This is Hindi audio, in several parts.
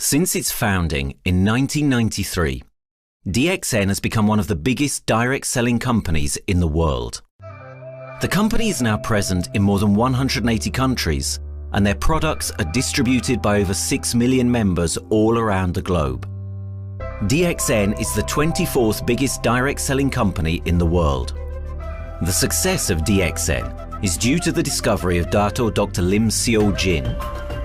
Since its founding in 1993, DXN has become one of the biggest direct selling companies in the world. The company is now present in more than 180 countries, and their products are distributed by over 6 million members all around the globe. DXN is the 24th biggest direct selling company in the world. The success of DXN is due to the discovery of Dato Dr. Lim Seo Jin,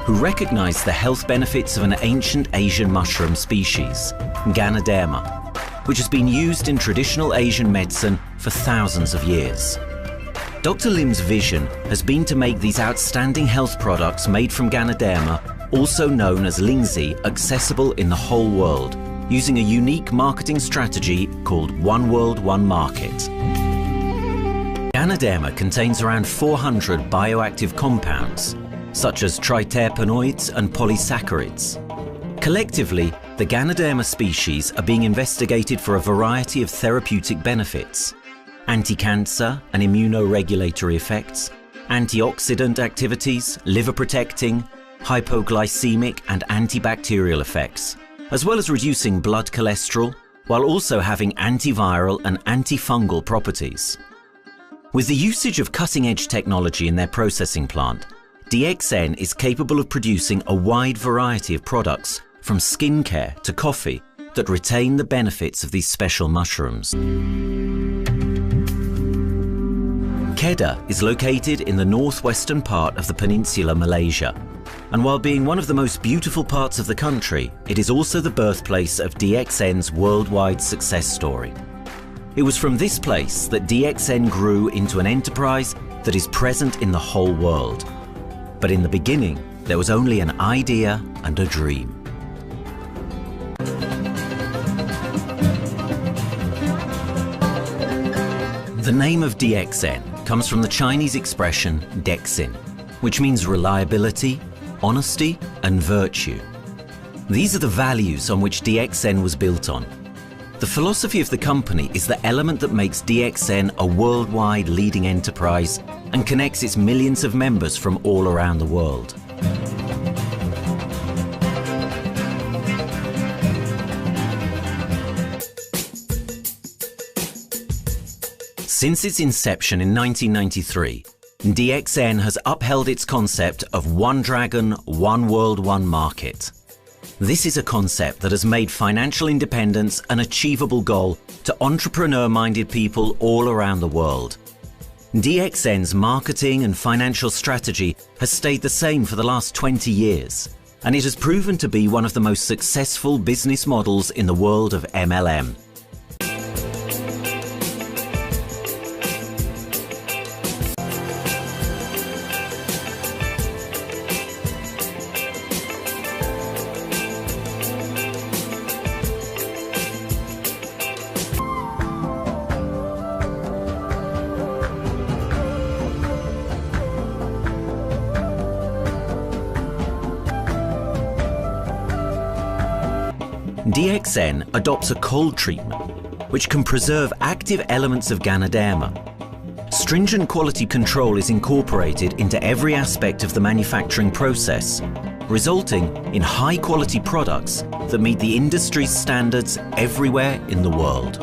who recognized the health benefits of an ancient Asian mushroom species, Ganoderma, which has been used in traditional Asian medicine for thousands of years. Dr. Lim's vision has been to make these outstanding health products made from Ganoderma, also known as Lingzi, accessible in the whole world, using a unique marketing strategy called One World, One Market. Ganoderma contains around 400 bioactive compounds, such as triterpenoids and polysaccharids. Collectively, the Ganoderma species are being investigated for a variety of therapeutic benefits: anti-cancer and immunoregulatory effects, antioxidant activities, liver protecting, hypoglycemic and antibacterial effects, as well as reducing blood cholesterol, while also having antiviral and antifungal properties. With the usage of cutting-edge technology in their processing plant, DXN is capable of producing a wide variety of products, from skincare to coffee, that retain the benefits of these special mushrooms. Kedah is located in the northwestern part of the peninsula Malaysia, and while being one of the most beautiful parts of the country, it is also the birthplace of DXN's worldwide success story. It was from this place that DXN grew into an enterprise that is present in the whole world. But in the beginning, there was only an idea and a dream. The name of DXN comes from the Chinese expression Dexin, which means reliability, honesty, and virtue. These are the values on which DXN was built on. The philosophy of the company is the element that makes DXN a worldwide leading enterprise and connects its millions of members from all around the world. Since its inception in 1993, DXN has upheld its concept of One Dragon, One World, One Market. This is a concept that has made financial independence an achievable goal to entrepreneur-minded people all around the world. DXN's marketing and financial strategy has stayed the same for the last 20 years, and it has proven to be one of the most successful business models in the world of MLM. DXN adopts a cold treatment, which can preserve active elements of Ganoderma. Stringent quality control is incorporated into every aspect of the manufacturing process, resulting in high-quality products that meet the industry's standards everywhere in the world.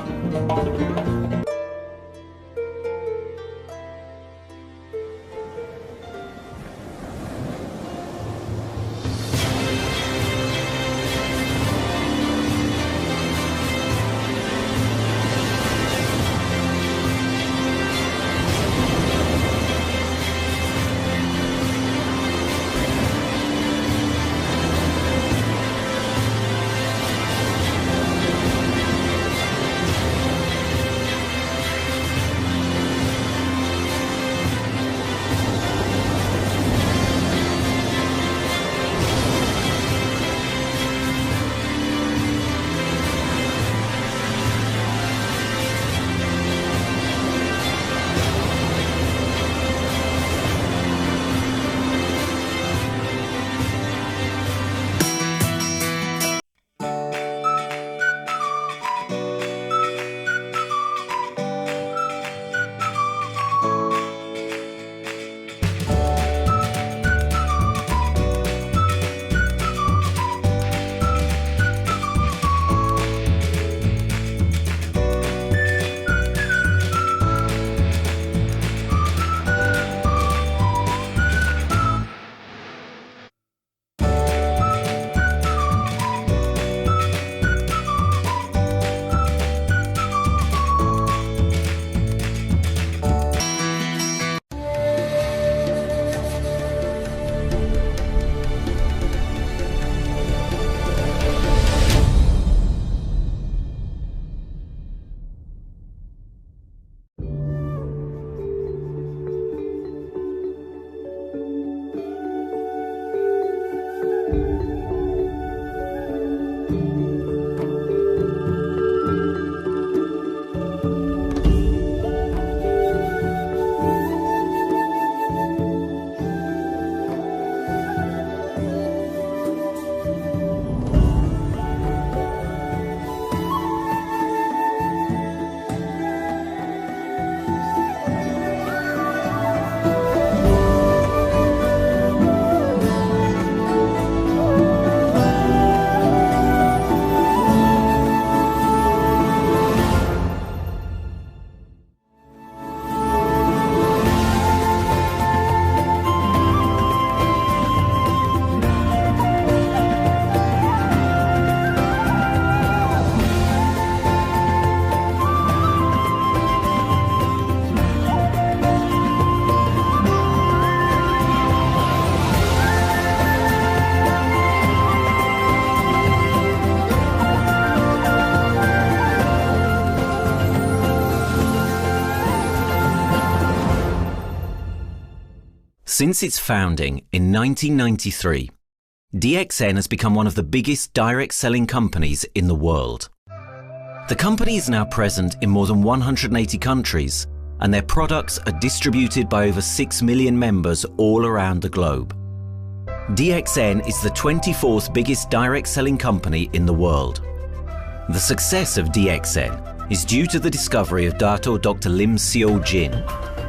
Since its founding in 1993, DXN has become one of the biggest direct selling companies in the world. The company is now present in more than 180 countries, and their products are distributed by over 6 million members all around the globe. DXN is the 24th biggest direct selling company in the world. The success of DXN is due to the discovery of Dato Dr. Lim Seo Jin,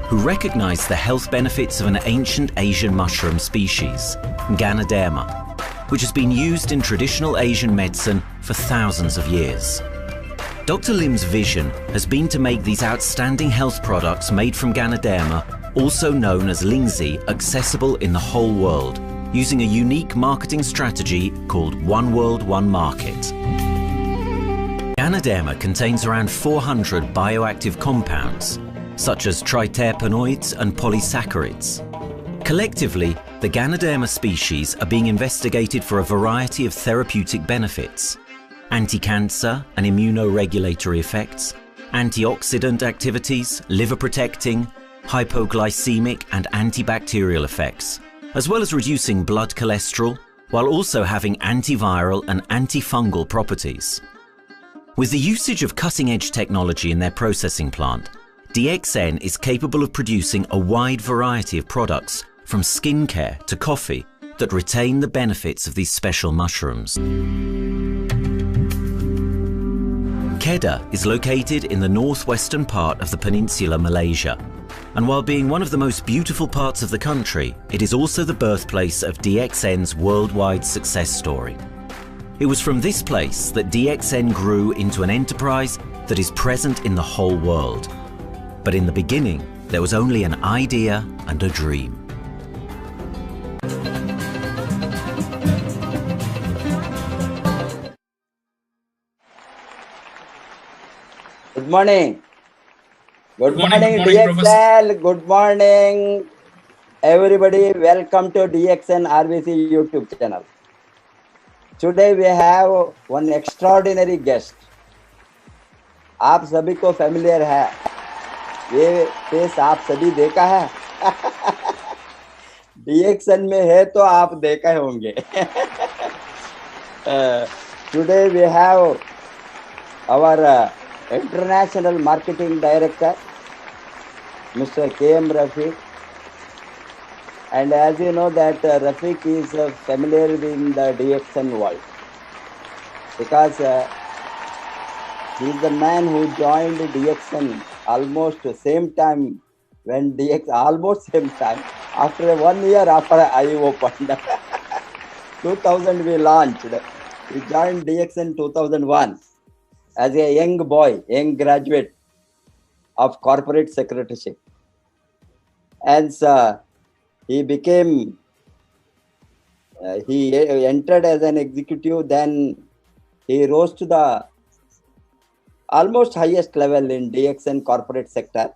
who recognized the health benefits of an ancient Asian mushroom species, Ganoderma, which has been used in traditional Asian medicine for thousands of years. Dr. Lim's vision has been to make these outstanding health products made from Ganoderma, also known as Lingzi, accessible in the whole world, using a unique marketing strategy called One World, One Market. Ganoderma contains around 400 bioactive compounds, such as triterpenoids and polysaccharides. Collectively, the Ganoderma species are being investigated for a variety of therapeutic benefits: anti-cancer and immunoregulatory effects, antioxidant activities, liver protecting, hypoglycemic and antibacterial effects, as well as reducing blood cholesterol, while also having antiviral and antifungal properties. With the usage of cutting-edge technology in their processing plant, DXN is capable of producing a wide variety of products, from skincare to coffee, that retain the benefits of these special mushrooms. Kedah is located in the northwestern part of the peninsula Malaysia, and while being one of the most beautiful parts of the country, it is also the birthplace of DXN's worldwide success story. It was from this place that DXN grew into an enterprise that is present in the whole world. But in the beginning, there was only an idea and a dream. Good morning. Good morning, Professor. DXN. Good morning, everybody. Welcome to DXN RBC YouTube channel. Today we have one extraordinary guest. आप सभी को familiar है, ये फेस आप सभी देखा है. DXN में है तो आप देखा होंगे. Today we have our International Marketing Director, Mr. K.M. Rafiq. And as you know that Rafiq is familiar in the DXN world, because he is the man who joined DXN almost same time, when almost same time, after 1 year after I opened. 2000 we launched. We joined DXN 2001. As a young boy, young graduate of corporate secretaryship. And he became, he entered as an executive, then he rose to the almost highest level in DXN corporate sector.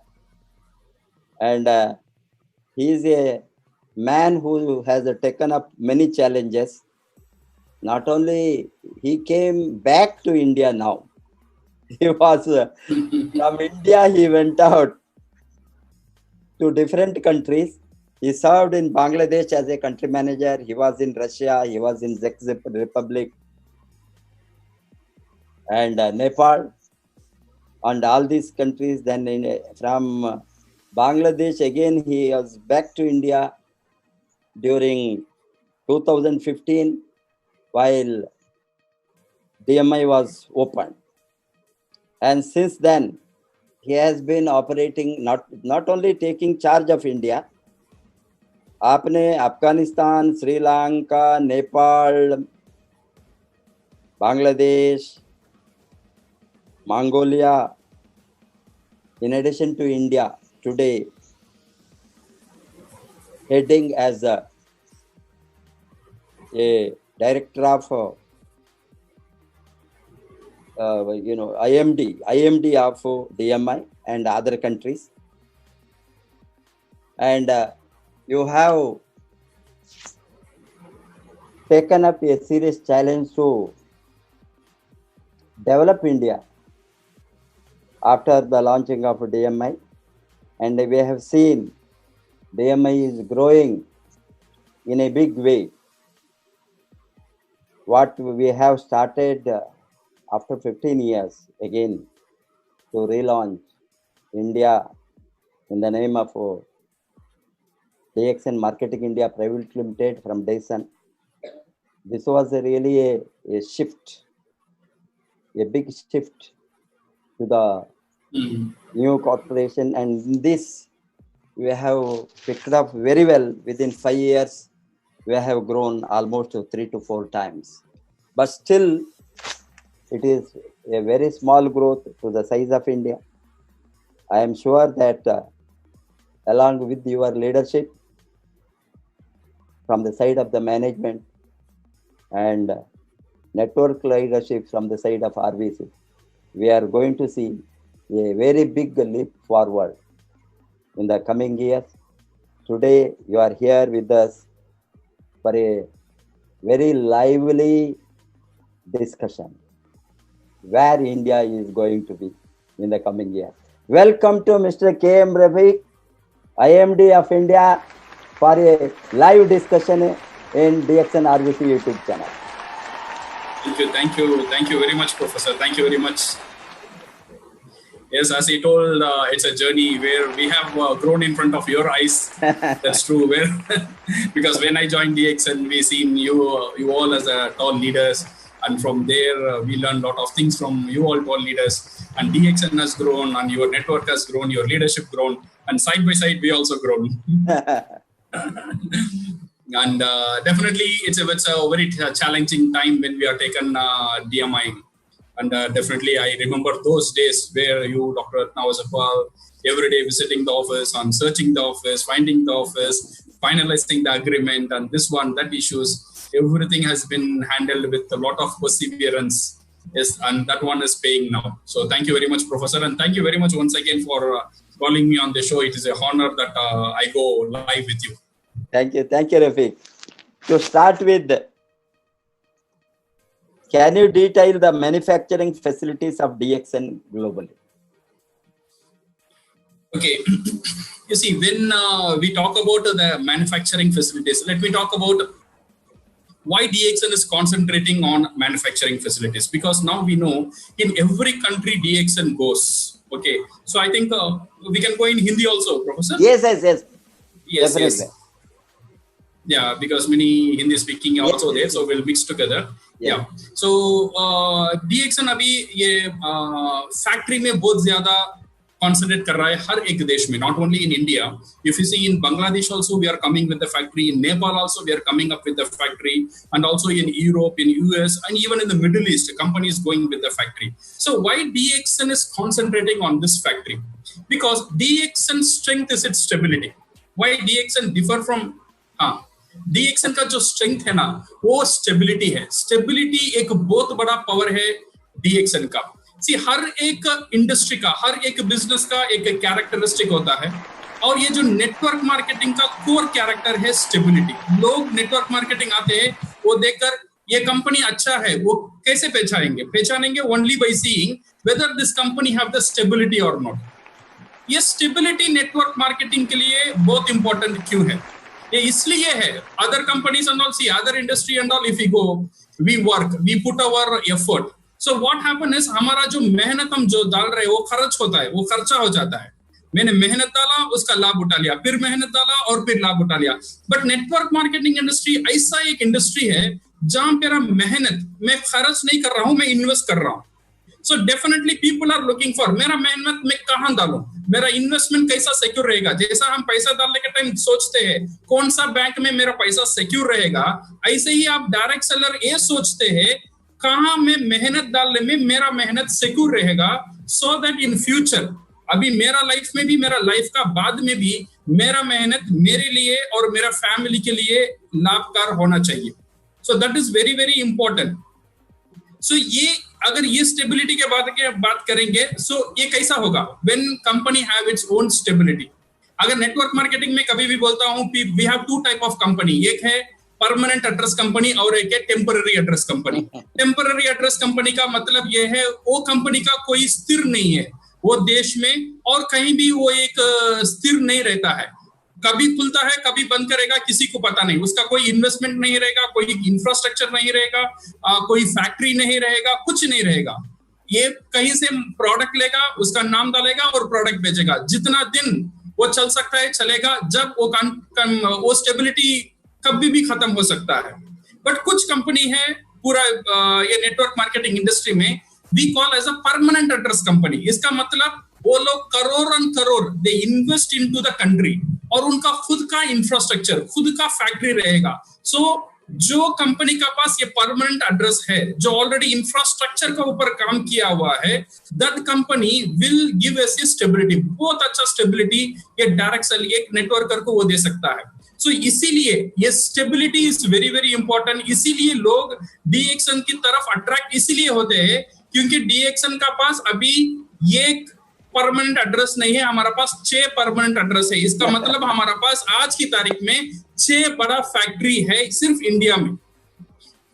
And he is a man who has taken up many challenges. Not only he came back to India now, he was from India, he went out to different countries. He served in Bangladesh as a country manager. He was in Russia, he was in Czech Republic and Nepal and all these countries. Then from Bangladesh again, he was back to India during 2015 while DMI was opened. And since then, he has been operating, not only taking charge of India, आपने Afghanistan, Sri Lanka, Nepal, Bangladesh, Mongolia, in addition to India, today heading as a director of IMD of DMI and other countries. And you have taken up a serious challenge to develop India after the launching of DMI. And we have seen DMI is growing in a big way. What we have started after 15 years again to relaunch India in the name of DXN Marketing India Private Limited from Dyson. This was really a shift, a big shift to the new corporation, and this we have picked up very well. Within 5 years, we have grown almost 3 to 4 times. But still, it is a very small growth to the size of India. I am sure that along with your leadership from the side of the management and network leadership from the side of RVC, we are going to see a very big leap forward in the coming years. Today, you are here with us for a very lively discussion where India is going to be in the coming years. Welcome to Mr. K.M. Rafiq, IMD of India, for a live discussion in DXN RVC YouTube channel. Thank you very much, Professor. Thank you very much. Yes, as he told, it's a journey where we have grown in front of your eyes. That's true. Because when I joined DXN, we seen you all as tall leaders, and from there we learned a lot of things from you all tall leaders. And DXN has grown, and your network has grown, your leadership grown, and side by side we also grown. And definitely, it's a very challenging time when we are taken DMI. And definitely, I remember those days where you, Dr. Ratna, was every day visiting the office and searching the office, finding the office, finalizing the agreement, and this one, that issues. Everything has been handled with a lot of perseverance. Yes, and that one is paying now. So thank you very much, Professor. And thank you very much once again for calling me on the show. It is an honor that I go live with you. Thank you, Rafiq. To start with, can you detail the manufacturing facilities of DXN globally? Okay. You see, when we talk about the manufacturing facilities, let me talk about why DXN is concentrating on manufacturing facilities. Because now we know in every country DXN goes. Okay. So I think we can go in Hindi also, Professor? Yes. Yes. Yeah, because many Hindi speaking are also there, so we'll mix together. Yeah. So DXN अभी ये factory में बहुत ज़्यादा concentrate कर रहा है हर एक देश में, not only in India. If you see in Bangladesh also we are coming with the factory, in Nepal also we are coming up with the factory, and also in Europe, in US, and even in the Middle East, companies going with the factory. So why DXN is concentrating on this factory? Because DXN's strength is its stability. Why DXN differ from DXN का जो स्ट्रेंथ है ना, वो स्टेबिलिटी है. स्टेबिलिटी एक बहुत बड़ा पावर है DXN का. सी हर एक इंडस्ट्री का, हर एक बिजनेस का एक कैरेक्टरिस्टिक होता है, और ये जो नेटवर्क मार्केटिंग का कोर कैरेक्टर है स्टेबिलिटी. लोग नेटवर्क मार्केटिंग आते हैं, वो देखकर ये कंपनी अच्छा है, वो कैसे पहचानेंगे only by seeing whether this company have the stability और नॉट. ये स्टेबिलिटी नेटवर्क मार्केटिंग के लिए बहुत इंपॉर्टेंट क्यों है? ये इसलिए है, other companies and all, see other industry and all, if we go, we work, we put our effort. So what happen is, हमारा जो मेहनत हम जो डाल रहे हैं वो खर्च होता है, वो खर्चा हो जाता है. मैंने मेहनत डाला, उसका लाभ उठा लिया, फिर मेहनत डाला और फिर लाभ उठा लिया. बट नेटवर्क मार्केटिंग इंडस्ट्री ऐसा एक इंडस्ट्री है जहां मेरा मेहनत मैं खर्च नहीं कर रहा हूं, मैं इन्वेस्ट कर रहा हूं. So definitely people are looking for, मेरा मेहनत मैं कहाँ डालूं, मेरा इन्वेस्टमेंट कैसा सिक्योर रहेगा. जैसा हम पैसा डालने के टाइम सोचते हैं कौन सा बैंक में मेरा पैसा सिक्योर रहेगा, ऐसे ही आप डायरेक्ट सेलर ये सोचते हैं कहाँ मैं मेहनत डालने में मेरा मेहनत सिक्योर रहेगा, सो दैट इन फ्यूचर, अभी मेरा लाइफ में भी, मेरा लाइफ का बाद में भी, मेरा मेहनत मेरे लिए और मेरा फैमिली के लिए लाभकार होना चाहिए. So that is very very important. So ये अगर ये स्टेबिलिटी के बात करेंगे, सो ये कैसा होगा when company have its own stability. अगर नेटवर्क मार्केटिंग में कभी भी बोलता हूं, we have two type of company. एक है परमानेंट एड्रेस कंपनी और एक है temporary address company. Temporary address company का मतलब ये है वो कंपनी का कोई स्थिर नहीं है, वो देश में और कहीं भी वो एक स्थिर नहीं रहता है. कभी खुलता है कभी बंद करेगा, किसी को पता नहीं। उसका कोई इन्वेस्टमेंट नहीं रहेगा, कोई इंफ्रास्ट्रक्चर नहीं रहेगा, कोई फैक्ट्री नहीं रहेगा, कुछ नहीं रहेगा। ये कहीं से प्रोडक्ट लेगा, उसका नाम डालेगा और प्रोडक्ट बेचेगा। जितना दिन वो चल सकता है चलेगा, जब वो स्टेबिलिटी कभी भी खत्म हो सकता है। बट कुछ कंपनी है पूरा ये नेटवर्क मार्केटिंग इंडस्ट्री में we call as a permanent address company. इसका मतलब वो लोग crore they invest into the country और उनका खुद का इंफ्रास्ट्रक्चर, खुद का फैक्ट्री रहेगा। सो जो कंपनी का पास ये परमानेंट एड्रेस है, जो ऑलरेडी इंफ्रास्ट्रक्चर के ऊपर काम किया हुआ है, that company will give us stability, बहुत अच्छा स्टेबिलिटी ये डायरेक्ट सेल एक नेटवर्कर को वो दे सकता है। सो इसीलिए ये stability is very very important. इसीलिए लोग डीएक्सएन की तरफ अट्रैक्ट इसीलिए होते हैं क्योंकि डीएक्सएन का पास अभी ये परमानेंट एड्रेस नहीं है, हमारा पास 6 परमानेंट एड्रेस है। इसका मतलब हमारा पास आज की तारीख में 6 बड़ा फैक्ट्री है सिर्फ इंडिया में।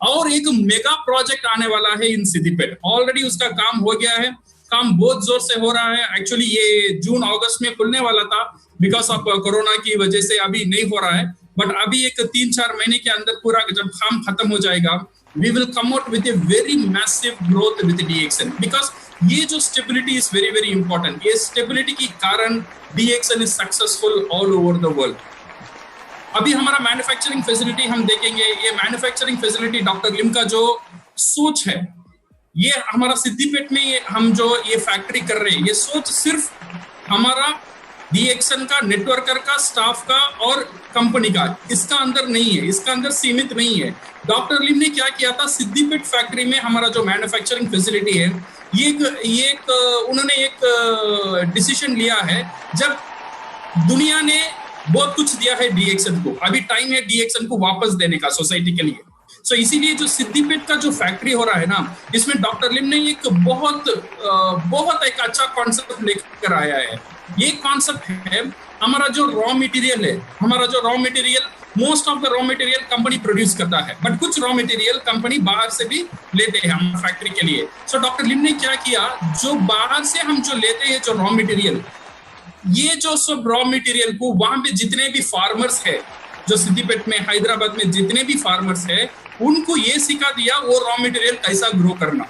और एक मेगा प्रोजेक्ट आने वाला है इन सिद्दीपेट। ऑलरेडी उसका काम हो गया है, काम बहुत जोर से हो रहा है। एक्चुअली ये जून अगस्त में खुलने वाला था, बिकॉज ऑफ कोरोना की वजह से अभी नहीं हो रहा है। बट अभी एक 3-4 महीने के अंदर पूरा जब काम खत्म हो जाएगा, we will come out with a very massive growth with DXN, because ये जो stability is very very important. ये स्टेबिलिटी के कारण DXN is successful all over the world. अभी हमारा मैन्युफैक्चरिंग फैसिलिटी हम देखेंगे। ये मैन्युफैक्चरिंग फैसिलिटी डॉक्टर लिम का जो सोच है, ये हमारा सिद्दीपेट में हम जो ये फैक्ट्री कर रहे हैं, ये सोच सिर्फ हमारा डीएक्सएन का, नेटवर्कर का, स्टाफ का और कंपनी का, इसका अंदर नहीं है, इसका अंदर सीमित नहीं है। डॉक्टर लिम ने क्या किया था, सिद्दीपेट फैक्ट्री में हमारा जो मैन्युफैक्चरिंग फैसिलिटी है, उन्होंने एक डिसीजन लिया है। जब दुनिया ने बहुत कुछ दिया है डीएक्सएन को, अभी टाइम है डीएक्सएन को वापस देने का सोसाइटी के लिए। सो इसीलिए जो सिद्दीपेट का जो फैक्ट्री हो रहा है ना, इसमें डॉक्टर लिम ने एक बहुत एक अच्छा कॉन्सेप्ट लेकर आया है। ये कॉन्सेप्ट है हमारा जो रॉ मटेरियल है, हमारा जो raw material, most of the raw material company produce करता है, बट कुछ रॉ मटेरियल कंपनी बाहर से भी लेते हैं हम फैक्ट्री के लिए। सो डॉक्टर लिम ने क्या किया, जो बाहर से हम जो लेते हैं जो रॉ मटेरियल, ये जो सब रॉ मटेरियल को वहां पे जितने भी फार्मर्स है, जो सिद्दीपेट में, हैदराबाद में जितने भी फार्मर्स है, उनको ये सिखा दिया वो रॉ मटेरियल कैसा ग्रो करना।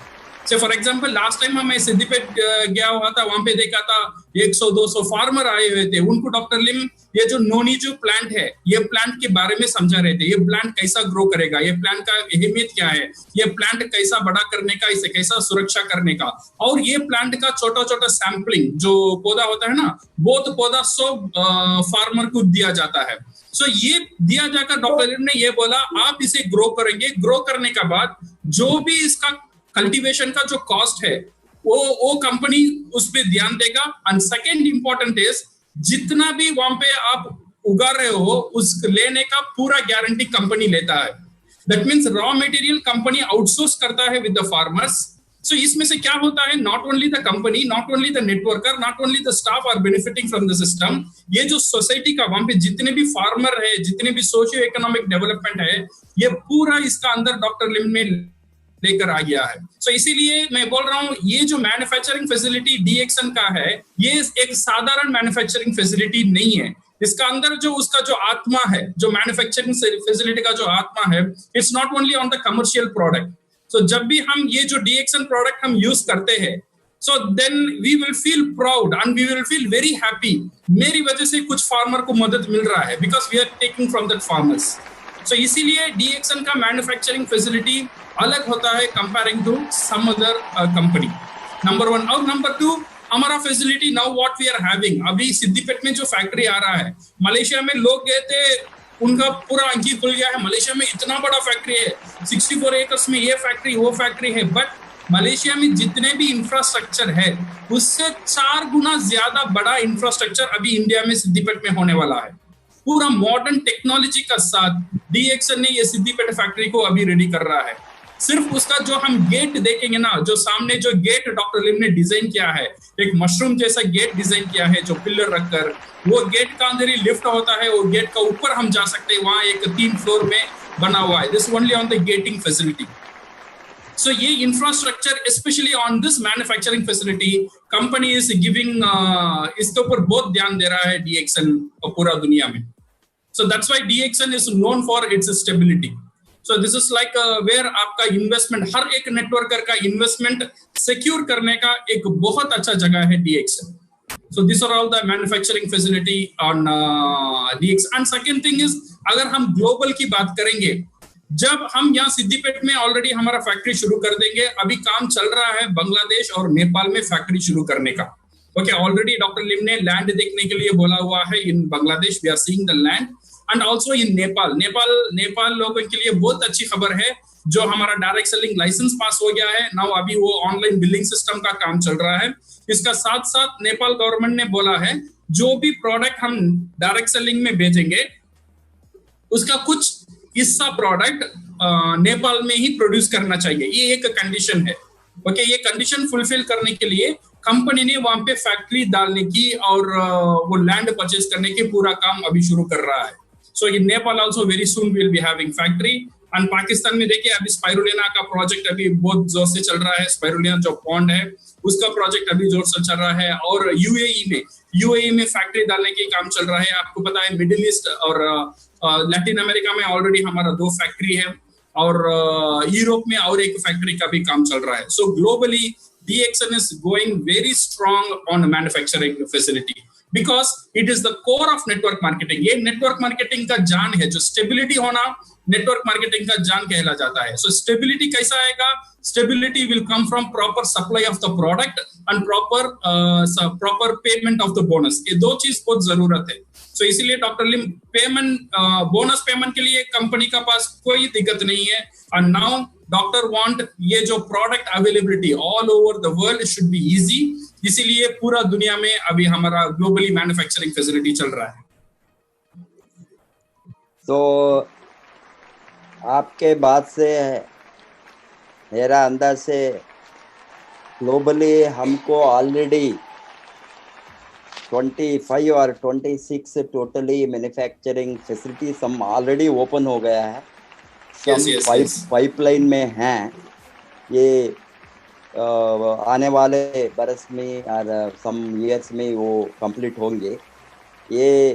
से फॉर एग्जांपल लास्ट टाइम हमें सिद्दीपेट गया हुआ था, वहां पे देखा था 100-200 फार्मर आए हुए थे। उनको डॉक्टर लिम ये जो नोनी जो प्लांट है, ये प्लांट के बारे में समझा रहे थे। ये प्लांट कैसा ग्रो करेगा, ये प्लांट का अहमियत क्या है, ये प्लांट कैसा बड़ा करने का, इसे कैसा सुरक्षा करने का, और ये प्लांट का छोटा छोटा सैंपलिंग जो पौधा होता है ना, बहुत पौधा सब फार्मर को दिया जाता है। सो ये दिया जाकर डॉक्टर लिम ने ये बोला, आप इसे ग्रो करेंगे, ग्रो करने के बाद जो भी इसका कल्टीवेशन का जो कॉस्ट है वो कंपनी उस पर ध्यान देगा। एंड सेकेंड इंपॉर्टेंट इज, जितना भी वहां पे आप उगा रहे हो उस लेने का पूरा गारंटी कंपनी लेता है। That means raw material company outsource करता है विद द फार्मर्स। सो इसमें से क्या होता है, not only the company, not only the networker, not only the staff are benefiting from the system. ये जो सोसाइटी का वहां पे जितने भी फार्मर है, जितने भी सोशियो इकोनॉमिक डेवलपमेंट है, ये पूरा इसका अंदर डॉक्टर लिम में लेकर आ गया है। सो इसीलिए मैं बोल रहा हूं, ये जो मैन्युफैक्चरिंग फैसिलिटी डीएक्सएन का है, ये एक साधारण मैन्युफैक्चरिंग फैसिलिटी नहीं है। इसका अंदर जो उसका जो आत्मा है, जो मैन्युफैक्चरिंग फैसिलिटी का जो आत्मा है, it's not only on the commercial product. So जब भी हम ये जो डीएक्सएन प्रोडक्ट हम यूज करते हैं, so then we will feel proud and we will feel very happy. मेरी वजह से कुछ फार्मर को मदद मिल रहा है, because we are taking from that farmers. So इसीलिए डीएक्सएन का मैन्युफैक्चरिंग फैसिलिटी अलग होता है comparing to some other company, number 1। और नंबर 2, हमारा facility now what we are having, अभी सिद्दीपेट में जो फैक्ट्री आ रहा है, मलेशिया में लोग गए थे, उनका पूरा आंखी खुल गया है। मलेशिया में इतना बड़ा फैक्ट्री है, 64 एकर्स में ये फैक्ट्री वो फैक्ट्री है, बट मलेशिया में जितने भी इंफ्रास्ट्रक्चर है उससे 4 गुना ज्यादा बड़ा इंफ्रास्ट्रक्चर अभी इंडिया में सिद्दीपेट में होने वाला है। पूरा मॉडर्न टेक्नोलॉजी का साथ डीएक्सएन ने ये सिद्दीपेट फैक्ट्री को अभी रेडी कर रहा है। सिर्फ उसका जो हम गेट देखेंगे ना, जो सामने जो गेट डॉक्टर लिम ने डिजाइन किया है, एक मशरूम जैसा गेट डिजाइन किया है जो पिलर रखकर, वो गेट का अंदर ही लिफ्ट होता है, वो गेट का ऊपर हम जा सकते हैं, वहां एक 3 फ्लोर में बना हुआ है। This only on the getting facility. So ये infrastructure especially on this manufacturing facility company is giving इसके ऊपर बहुत ध्यान दे रहा है DXN पूरा दुनिया में. So that's why DXN is known for its stability. So this is like where आपका investment, हर एक नेटवर्कर का investment secure करने का एक बहुत अच्छा जगह है DXN. So these are all the manufacturing facility on DXN. And second thing is, अगर हम global की बात करेंगे, जब हम यहाँ सिद्दीपेट में ऑलरेडी हमारा फैक्ट्री शुरू कर देंगे, अभी काम चल रहा है बांग्लादेश और नेपाल में फैक्ट्री शुरू करने का. ओके, ऑलरेडी डॉक्टर लिम ने लैंड देखने के लिए बोला हुआ है. In Bangladesh we are seeing the land and also in Nepal लोगों के लिए बहुत अच्छी खबर है, जो हमारा डायरेक्ट सेलिंग लाइसेंस पास हो गया है. नाउ अभी वो ऑनलाइन बिलिंग सिस्टम का काम चल रहा है. इसका साथ साथ नेपाल गवर्नमेंट ने बोला है, जो भी प्रोडक्ट हम डायरेक्ट सेलिंग में भेजेंगे उसका कुछ हिस्सा प्रोडक्ट नेपाल में ही प्रोड्यूस करना चाहिए. ये एक कंडीशन है. ओके, ये कंडीशन फुलफिल करने के लिए कंपनी ने वहां पे फैक्ट्री डालने की और वो लैंड परचेज करने की पूरा काम अभी शुरू कर रहा है. So in Nepal also very soon will be having factory. And Pakistan में देखिए अभी स्पाइरुलिना का प्रोजेक्ट अभी बहुत जोर से चल रहा है. स्पाइरुलिना जो पॉन्ड है उसका प्रोजेक्ट अभी जोर से चल रहा है. और यूएई में फैक्ट्री डालने के काम चल रहा है. आपको पता है मिडिल ईस्ट और लैटिन अमेरिका में ऑलरेडी हमारा 2 फैक्ट्री है और यूरोप में और एक फैक्ट्री का भी काम चल रहा है. सो globally DXN is going very strong on manufacturing facility because it is the core of network marketing. ये network marketing का जान है. जो stability होना network marketing का जान कहला जाता है. So stability कैसा आएगा? Stability will come from proper supply of the product and proper payment of the bonus. ये 2 चीज बहुत जरूरत है. So इसीलिए डॉक्टर लिम बोनस पेमेंट के लिए कंपनी का पास कोई दिक्कत नहीं है. And now डॉक्टर वांट ये जो product availability all over the world should be easy. इसीलिए पूरा दुनिया में अभी हमारा ग्लोबली मैन्युफैक्चरिंग फैसिलिटी चल रहा है. तो आपके बात से मेरा अंदाज से ग्लोबली हमको ऑलरेडी 25 और 26 टोटली मैन्युफैक्चरिंग फैसिलिटी सम ऑलरेडी ओपन हो गया है. पाइपलाइन में हैं. ये आने वाले बरस में और सम ईयर्स में वो कंप्लीट होंगे. ये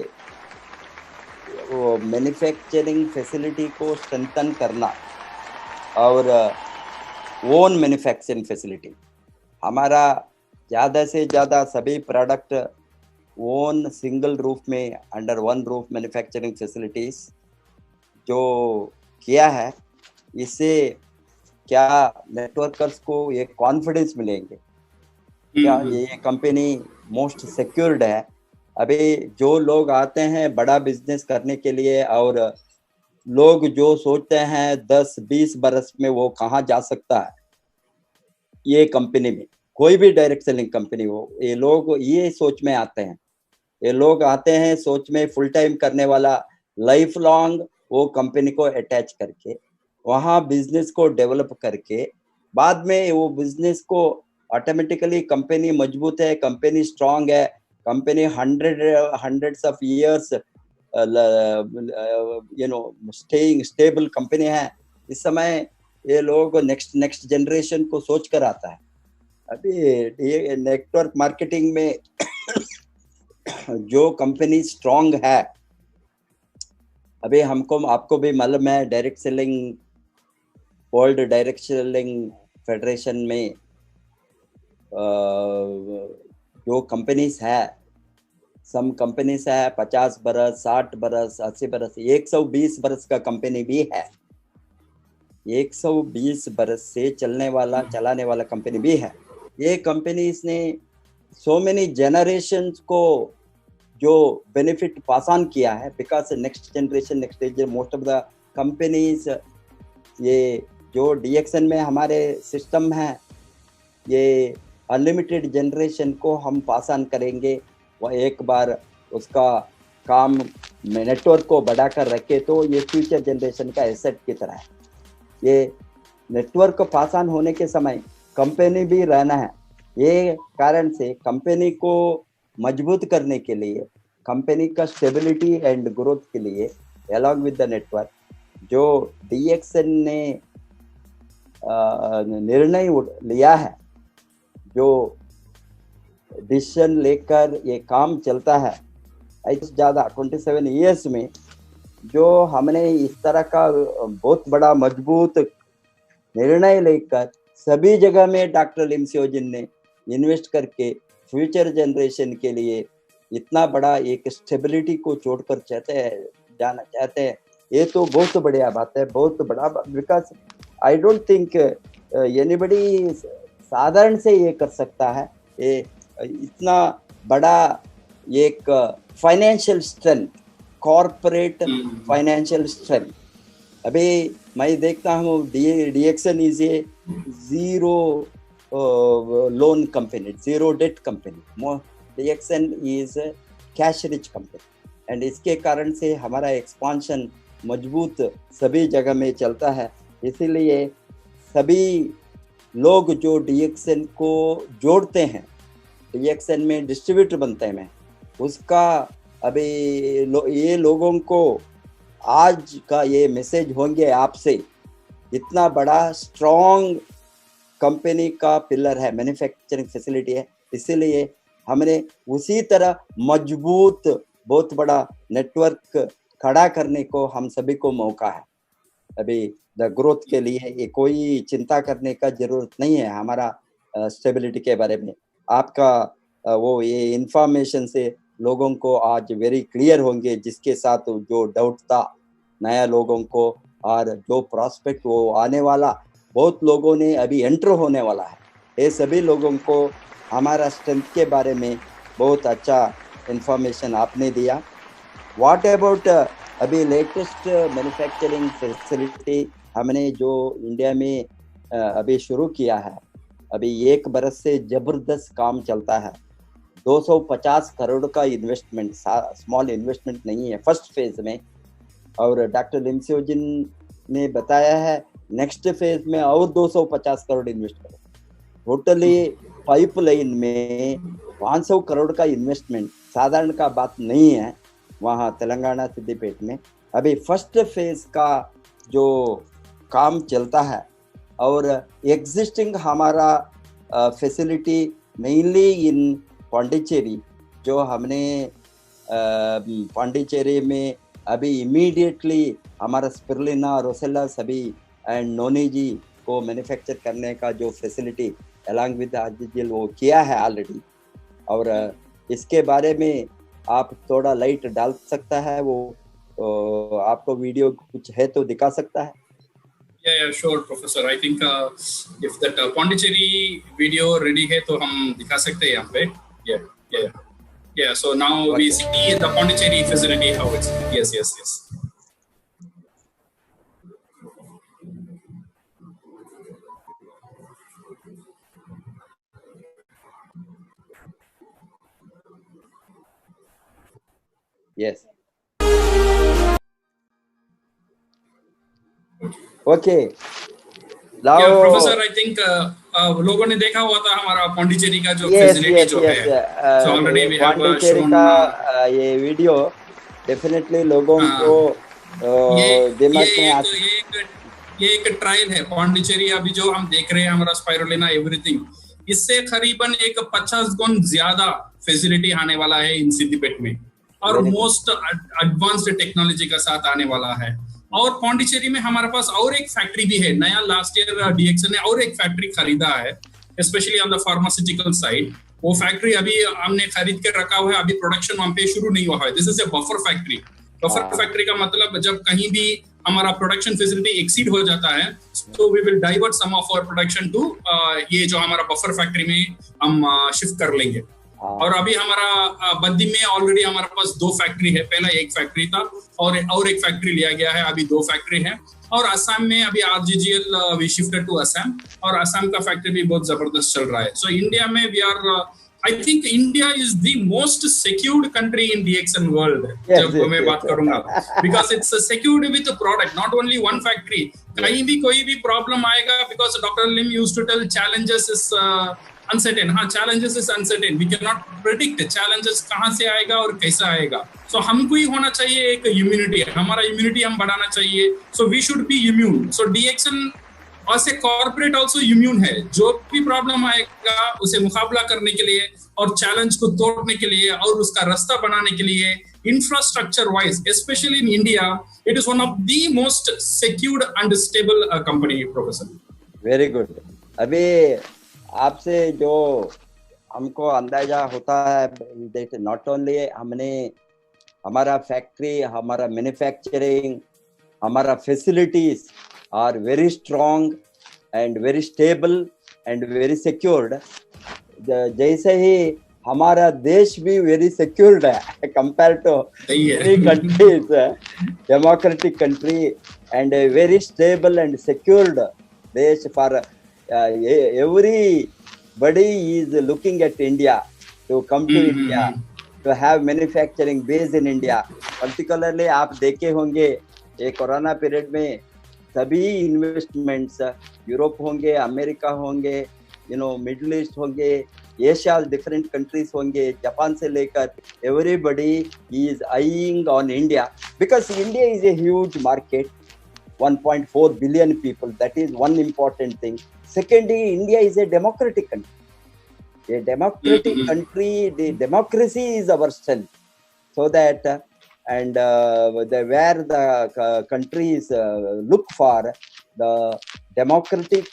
वो मैन्युफैक्चरिंग फैसिलिटी को स्ट्रेंथन करना और ओन मैन्युफैक्चरिंग फैसिलिटी, हमारा ज़्यादा से ज़्यादा सभी प्रोडक्ट ओन सिंगल रूफ में under one roof manufacturing facilities जो किया है, इससे क्या नेटवर्कर्स को ये कॉन्फिडेंस मिलेंगे. क्या ये कंपनी मोस्ट सिक्योर्ड है. अभी जो लोग आते हैं बड़ा बिजनेस करने के लिए और लोग जो सोचते हैं 10-20 बरस में वो कहाँ जा सकता है, ये कंपनी में कोई भी डायरेक्ट सेलिंग कंपनी हो, ये लोग ये सोच में आते हैं. ये लोग आते हैं सोच में फुल टाइम करने वाला, लाइफ लॉन्ग वो कंपनी को अटैच करके वहाँ बिजनेस को डेवलप करके बाद में वो बिजनेस को ऑटोमेटिकली कंपनी मजबूत है, कंपनी स्ट्रांग है, company hundreds of years staying stable company है. इस समय ये लोग नेक्स्ट जनरेशन को सोच कर आता है. अभी नेटवर्क मार्केटिंग में जो कंपनी स्ट्रांग है, अभी आपको भी मालूम है direct selling world direct selling federation में जो कंपनीज है, सम कंपनीज है 50 बरस, 60 बरस, 80 बरस, 120 बरस का कंपनी भी है. 120 बरस से चलाने वाला कंपनी भी है. ये कंपनीज ने सो मेनी जनरेशंस को जो बेनिफिट पास ऑन किया है, because next generation most of the companies, ये जो DXN में हमारे सिस्टम है, ये अनलिमिटेड जनरेशन को हम पास ऑन करेंगे. वह एक बार उसका काम नेटवर्क को बढ़ाकर रखे तो ये फ्यूचर जनरेशन का एसेट की तरह है. ये नेटवर्क पास ऑन होने के समय कंपनी भी रहना है. ये कारण से कंपनी को मजबूत करने के लिए, कंपनी का स्टेबिलिटी एंड ग्रोथ के लिए अलॉन्ग विद द नेटवर्क, जो DXN ने निर्णय लिया है, जो डिसीजन लेकर ये काम चलता है, ऐसे ज़्यादा 27 ईयर्स में जो हमने इस तरह का बहुत बड़ा मजबूत निर्णय लेकर सभी जगह में डॉक्टर लिमसियोजिन ने इन्वेस्ट करके फ्यूचर जनरेशन के लिए इतना बड़ा एक स्टेबिलिटी को छोड़कर जाना चाहते हैं, ये तो बहुत बढ़िया बात है, बहुत बड़ा। Because I don't think anybody साधारण से ये कर सकता है, ये इतना बड़ा एक financial strength, corporate financial strength. अभी मैं देखता हूँ DXN is a zero loan company, zero debt company. DXN is cash rich company and इसके कारण से हमारा एक्सपांशन मजबूत सभी जगह में चलता है। इसीलिए सभी लोग जो DXN को जोड़ते हैं, DXN में डिस्ट्रीब्यूटर बनते हैं, उसका अभी ये लोगों को आज का ये मैसेज होंगे आपसे, इतना बड़ा स्ट्रॉन्ग कंपनी का पिलर है, मैन्युफैक्चरिंग फैसिलिटी है, इसीलिए हमने उसी तरह मजबूत बहुत बड़ा नेटवर्क खड़ा करने को हम सभी को मौका है। अभी द ग्रोथ के लिए ये कोई चिंता करने का जरूरत नहीं है। हमारा स्टेबिलिटी के बारे में आपका वो ये इंफॉर्मेशन से लोगों को आज वेरी क्लियर होंगे, जिसके साथ जो डाउट था नया लोगों को और जो प्रॉस्पेक्ट वो आने वाला बहुत लोगों ने अभी एंटर होने वाला है, ये सभी लोगों को हमारा स्ट्रेंथ के बारे में बहुत अच्छा इंफॉर्मेशन आपने दिया। व्हाट अबाउट अभी लेटेस्ट मैन्युफैक्चरिंग फैसिलिटी हमने जो इंडिया में अभी शुरू किया है, अभी 1 बरस से जबरदस्त काम चलता है। 250 करोड़ का इन्वेस्टमेंट, स्मॉल इन्वेस्टमेंट नहीं है फर्स्ट फेज में, और डॉक्टर लिमसियोजिन ने बताया है नेक्स्ट फेज में और 250 करोड़ इन्वेस्ट करो। टोटली पाइपलाइन में 500 करोड़ का इन्वेस्टमेंट साधारण का बात नहीं है वहाँ तेलंगाना सिद्दीपेट में। अभी फर्स्ट फेज का जो काम चलता है और एग्जिस्टिंग हमारा फैसिलिटी मेनली इन पांडिचेरी, जो हमने पांडिचेरी में अभी इमीडिएटली हमारा स्पिरुलिना, रोसेला सभी एंड नोनी जी को मैन्युफैक्चर करने का जो फैसिलिटी अलॉन्ग विद आरजीजीएल वो किया है ऑलरेडी, और इसके बारे में आप थोड़ा लाइट डाल सकता है, वो आपको वीडियो कुछ है तो दिखा सकता है? Yeah, sure, Professor. I think if that Pondicherry video ready है तो हम दिखा सकते हैं यहाँ पे. Yeah. So now we see the Pondicherry facility how it's. Yes. Yes. Okay. Now, yeah, Professor, I think लोगों ने देखा हुआ था हमारा पौंडीचेरी का जो फैसिलिटी जो है, so already we have shown ये वीडियो डेफिनेटली लोगों को दिमाग में ये एक ट्रायल है पौंडीचेरी अभी जो हम देख रहे हैं हमारा स्पाइरुलिना एवरीथिंग, इससे करीबन एक 50 गुना ज्यादा फैसिलिटी आने वाला है इन सिद्दीपेट में और मोस्ट एडवांस्ड टेक्नोलॉजी का साथ आने वाला है। और पौंडीचेरी में हमारे पास और एक फैक्ट्री भी है, नया लास्ट ईयर डीएक्सन ने और एक फैक्ट्री खरीदा है, specially on the pharmaceutical side. वो फैक्ट्री अभी हमने खरीद के रखा हुआ है, अभी प्रोडक्शन वहां पे शुरू नहीं हुआ है। This is a buffer factory. Buffer factory का मतलब जब कहीं भी हमारा प्रोडक्शन फैसिलिटी एक्सीड हो जाता है तो we will divert some of our production to ये जो हमारा बफर फैक्ट्री में हम शिफ्ट कर लेंगे। और अभी हमारा बद्दी में ऑलरेडी हमारे पास 2 फैक्ट्री है, पहला एक फैक्ट्री था और एक फैक्ट्री लिया गया है, अभी 2 फैक्ट्री है। और असम में अभी RGGL we shifted to Assam और असम का फैक्ट्री भी बहुत जबरदस्त चल रहा है। सो इंडिया में we are I think India is the most secured country in DXN world जब मैं बात करूंगा, because it's secured with product, not only one factory. कहीं भी कोई भी प्रॉब्लम आएगा, because doctor Lim used to tell challenges is uncertain. हाँ, challenges is uncertain, we can not predict challenges कहाँ से आएगा और कैसा आएगा। सो हमको ही होना चाहिए एक इम्यूनिटी, हमारा इम्यूनिटी हम बढ़ाना चाहिए। So we should be immune. So DXN और से कॉर्पोरेट ऑल्सो इम्यून है, जो भी प्रॉब्लम आएगा उसे मुकाबला करने के लिए और चैलेंज को तोड़ने के लिए और उसका रास्ता बनाने के लिए infrastructure wise, specially in India, it is one of the most secured and stable company. Professor very good. अभी आपसे जो हमको अंदाजा होता है, नॉट ओनली हमने हमारा फैक्ट्री, हमारा मैन्युफैक्चरिंग, हमारा facilities are very strong and very stable and very secured, जैसे ही हमारा देश भी very secured है compared to many countries, democratic country and a very stable and secured देश for everybody is looking at India to come to India to have manufacturing base in India. Particularly आप देखे होंगे ये कोरोना पीरियड में सभी इन्वेस्टमेंट्स यूरोप होंगे, अमेरिका होंगे, मिडिल ईस्ट होंगे, एशिया डिफरेंट कंट्रीज होंगे, जापान से लेकर everybody is eyeing on India because India is a huge market, 1.4 billion people. That is one important thing. Secondly, India is a democratic country. A democratic country, the democracy is our strength. So that where the countries look for the democratic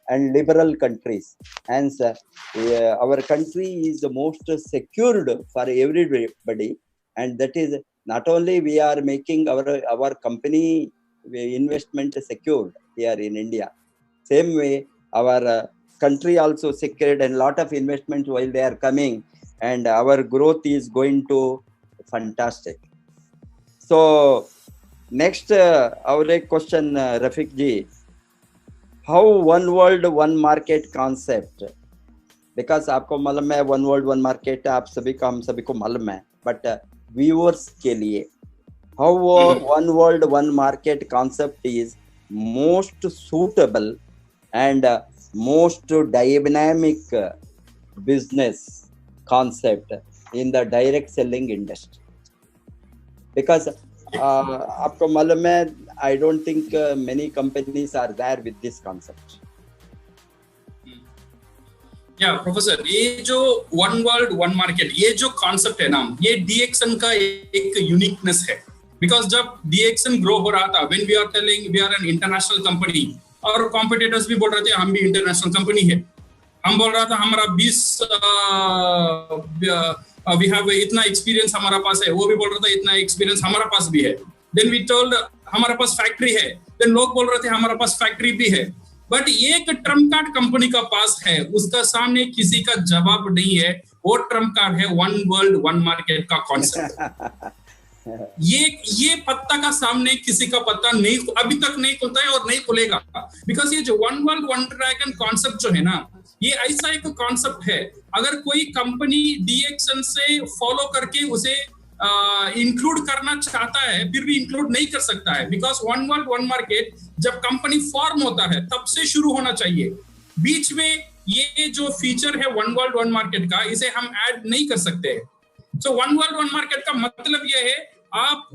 and liberal countries. Hence, our country is the most secured for everybody, and that is not only we are making our company investment secured here in India. Same way, our country also secured and lot of investments while they are coming, and our growth is going to fantastic. So next our question, Rafiq ji, how one world one market concept, because आपको मालूम है one world one market आप सभी को, हम सभी को मालूम है, but viewers के लिए how one world one market concept is most suitable and most dynamic business concept in the direct selling industry. Because आपको मालूम है, I don't think many companies are there with this concept. Yeah, professor, ये जो वन वर्ल्ड वन मार्केट, ये जो कॉन्सेप्ट है ना, ये डीएक्सन का एक यूनिकनेस है. बिकॉज जब डीएक्सन ग्रो हो रहा था, when we are telling we are an international company, और कॉम्पिटिटर्स भी बोल रहे थे हम भी इंटरनेशनल कंपनी है, हम बोल रहा था हमारा 20 वी हैव इतना एक्सपीरियंस हमारा पास है, वो भी बोल रहा था इतना एक्सपीरियंस हमारा पास भी है. देन वी टोल्ड हमारा पास फैक्ट्री है, देन लोग बोल रहे थे हमारा पास फैक्ट्री भी है. बट एक ट्रम्प कार्ड कंपनी का पास है, उसका सामने किसी का जवाब नहीं है. वो ट्रम्प कार्ड है वन वर्ल्ड वन मार्केट का कॉन्सेप्ट. ये पत्ता का सामने किसी का पत्ता नहीं, अभी तक नहीं खुलता है और नहीं खुलेगा. बिकॉज ये जो one world one dragon concept जो है ना, ये ऐसा एक कॉन्सेप्ट है, अगर कोई कंपनी डीएक्सन से फॉलो करके उसे इंक्लूड करना चाहता है फिर भी इंक्लूड नहीं कर सकता है. Because one world one market जब कंपनी फॉर्म होता है तब से शुरू होना चाहिए. बीच में ये जो फीचर है वन वर्ल्ड वन मार्केट का, इसे हम ऐड नहीं कर सकते. So one world one market का मतलब ये है, आप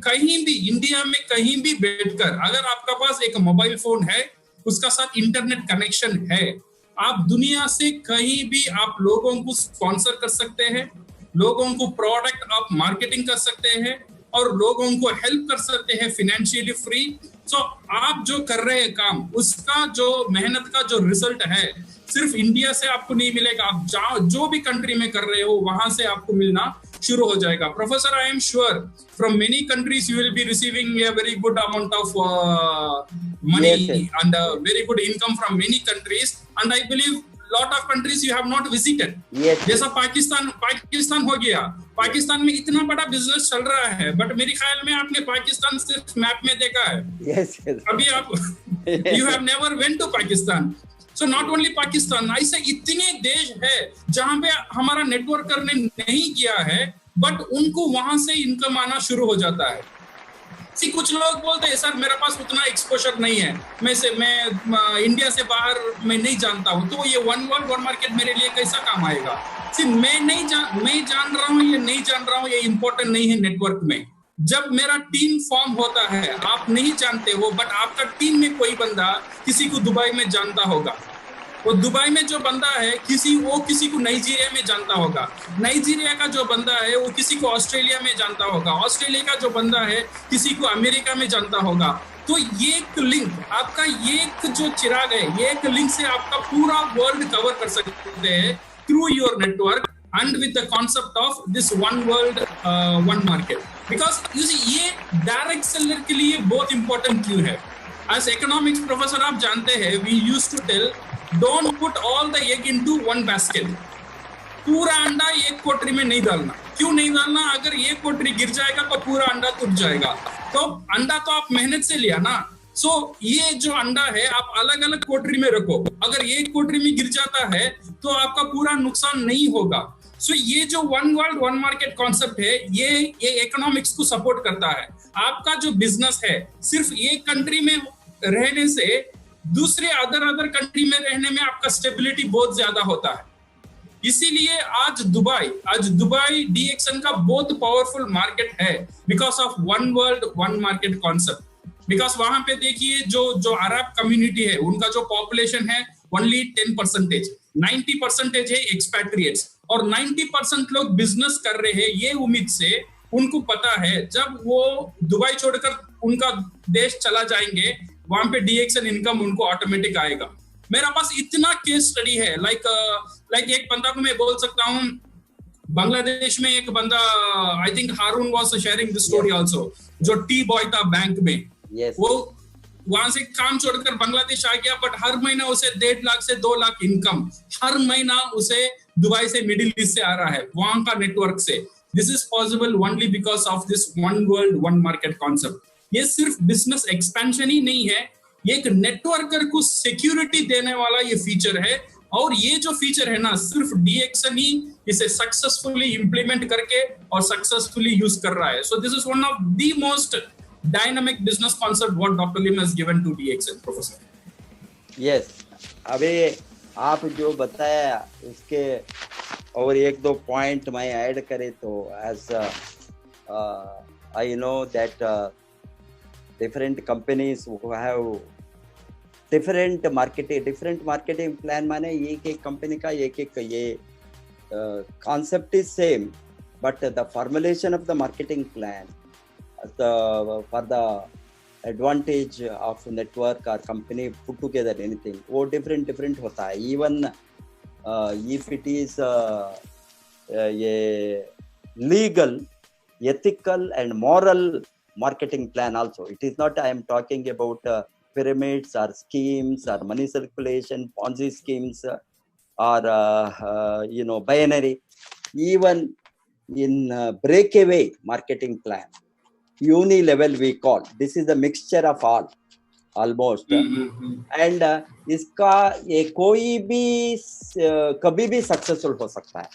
कहीं भी इंडिया में कहीं भी बैठकर, अगर आपका पास एक मोबाइल फोन है, उसका साथ इंटरनेट कनेक्शन है, आप दुनिया से कहीं भी आप लोगों को स्पॉन्सर कर सकते हैं, लोगों को प्रोडक्ट आप मार्केटिंग कर सकते हैं और लोगों को हेल्प कर सकते हैं फाइनेंशियली फ्री. सो आप जो कर रहे हैं काम, उसका जो मेहनत का जो रिजल्ट है, सिर्फ इंडिया से आपको नहीं मिलेगा, आप जो भी कंट्री में कर रहे हो वहां से आपको मिलना शुरू हो जाएगा. Professor, I am sure from many countries you will be receiving a very good amount of money and very good income from many countries, and I believe lot of countries you have not visited. जैसा पाकिस्तान हो गया, पाकिस्तान में इतना बड़ा बिजनेस चल रहा है, बट मेरे ख्याल में आपने पाकिस्तान सिर्फ मैप में देखा है. अभी आप you have never went to Pakistan. So not only Pakistan, ऐसे इतने देश है जहां पे हमारा नेटवर्क करने नहीं किया है, बट उनको वहां से इनकम आना शुरू हो जाता है. कुछ लोग बोलते हैं सर मेरे पास उतना एक्सपोजर नहीं है, मैं इंडिया से बाहर मैं नहीं जानता हूँ, तो ये वन वर्ल्ड वन मार्केट मेरे लिए कैसा काम आएगा. मैं जान रहा हूँ ये नहीं जान रहा हूँ, ये इम्पोर्टेंट नहीं है नेटवर्क में. जब मेरा टीम फॉर्म होता है, आप नहीं जानते हो बट आपका टीम में कोई बंदा किसी को दुबई में जानता होगा, वो दुबई में जो बंदा है किसी को नाइजीरिया में जानता होगा, नाइजीरिया का जो बंदा है वो किसी को ऑस्ट्रेलिया में जानता होगा, ऑस्ट्रेलिया का जो बंदा है किसी को अमेरिका में जानता होगा। तो ये एक लिंक, आपका ये एक जो चिराग है, ये एक लिंक से आपका पूरा वर्ल्ड कवर कर सकते हैं through your network and with the concept of this one world one market. Because you see ये डायरेक्ट सेलर के लिए बहुत इंपॉर्टेंट क्यों है। एज इकोनॉमिक्स प्रोफेसर आप जानते हैं, we used to tell don't put all the egg into one basket. पूरा अंडा एक कोठरी में नहीं डालना। क्यों नहीं डालना? अगर एक कोठरी गिर जाएगा तो पूरा अंडा टूट जाएगा। तो अंडा तो आप मेहनत से लिया ना, सो ये जो अंडा है आप अलग अलग कोठरी में रखो। अगर एक कोठरी में गिर जाता है तो आपका पूरा नुकसान नहीं होगा। सो ये जो one world one market concept है, ये इकोनॉमिक्स को सपोर्ट करता है। आपका जो बिजनेस है सिर्फ एक कंट्री में रहने से दूसरे अदर कंट्री में रहने में आपका स्टेबिलिटी बहुत ज्यादा होता है। इसीलिए आज दुबई DXN का बहुत पावरफुल मार्केट है because of one world one market concept. Because वहां पे देखिए जो अरब कम्युनिटी है उनका जो पॉपुलेशन है ओनली 10%, 90% है एक्सपैट्रिएट्स, और 90% लोग बिजनेस कर रहे हैं ये उम्मीद से, उनको पता है जब वो दुबई छोड़कर उनका देश चला जाएंगे वहां पे DXN इनकम उनको ऑटोमेटिक आएगा। मेरा पास इतना केस स्टडी है, लाइक एक बंदा को मैं बोल सकता हूँ, बांग्लादेश में एक बंदा, I think Haroon was sharing this story also, जो टी बॉय था बैंक में, वो वहां से काम छोड़कर बांग्लादेश आ गया, बट हर महीना उसे 1.5 लाख से 2 लाख इनकम हर महीना उसे दुबई से, मिडिल ईस्ट से आ रहा है, वहां का नेटवर्क से। This is possible only because of this one world one market concept. ये सिर्फ बिजनेस एक्सपेंशन ही नहीं है, ये एक नेटवर्कर को सिक्योरिटी देने वाला ये फीचर है। और ये जो फीचर है ना, सिर्फ DXN ही इसे सक्सेसफुली इंप्लीमेंट करके और सक्सेसफुली यूज कर रहा है। So this is one of the most dynamic business concept what doctor Lim has given to DXN professor. Yes, अभी आप जो बताया उसके और एक दो पॉइंट मैं ऐड करे तो, as I know that different companies who have different marketing plan, माने एक कंपनी का एक ये concept is same, but the formulation of the marketing plan for the advantage of network or company put together anything वो different होता है। even if it is ये legal, ethical and moral marketing plan also. It is not, I am talking about pyramids or schemes or money circulation, Ponzi schemes or binary. Even in breakaway marketing plan, uni-level we call. This is a mixture of all, almost. And इसका ये कोई भी कभी भी सक्सेसफुल हो सकता है।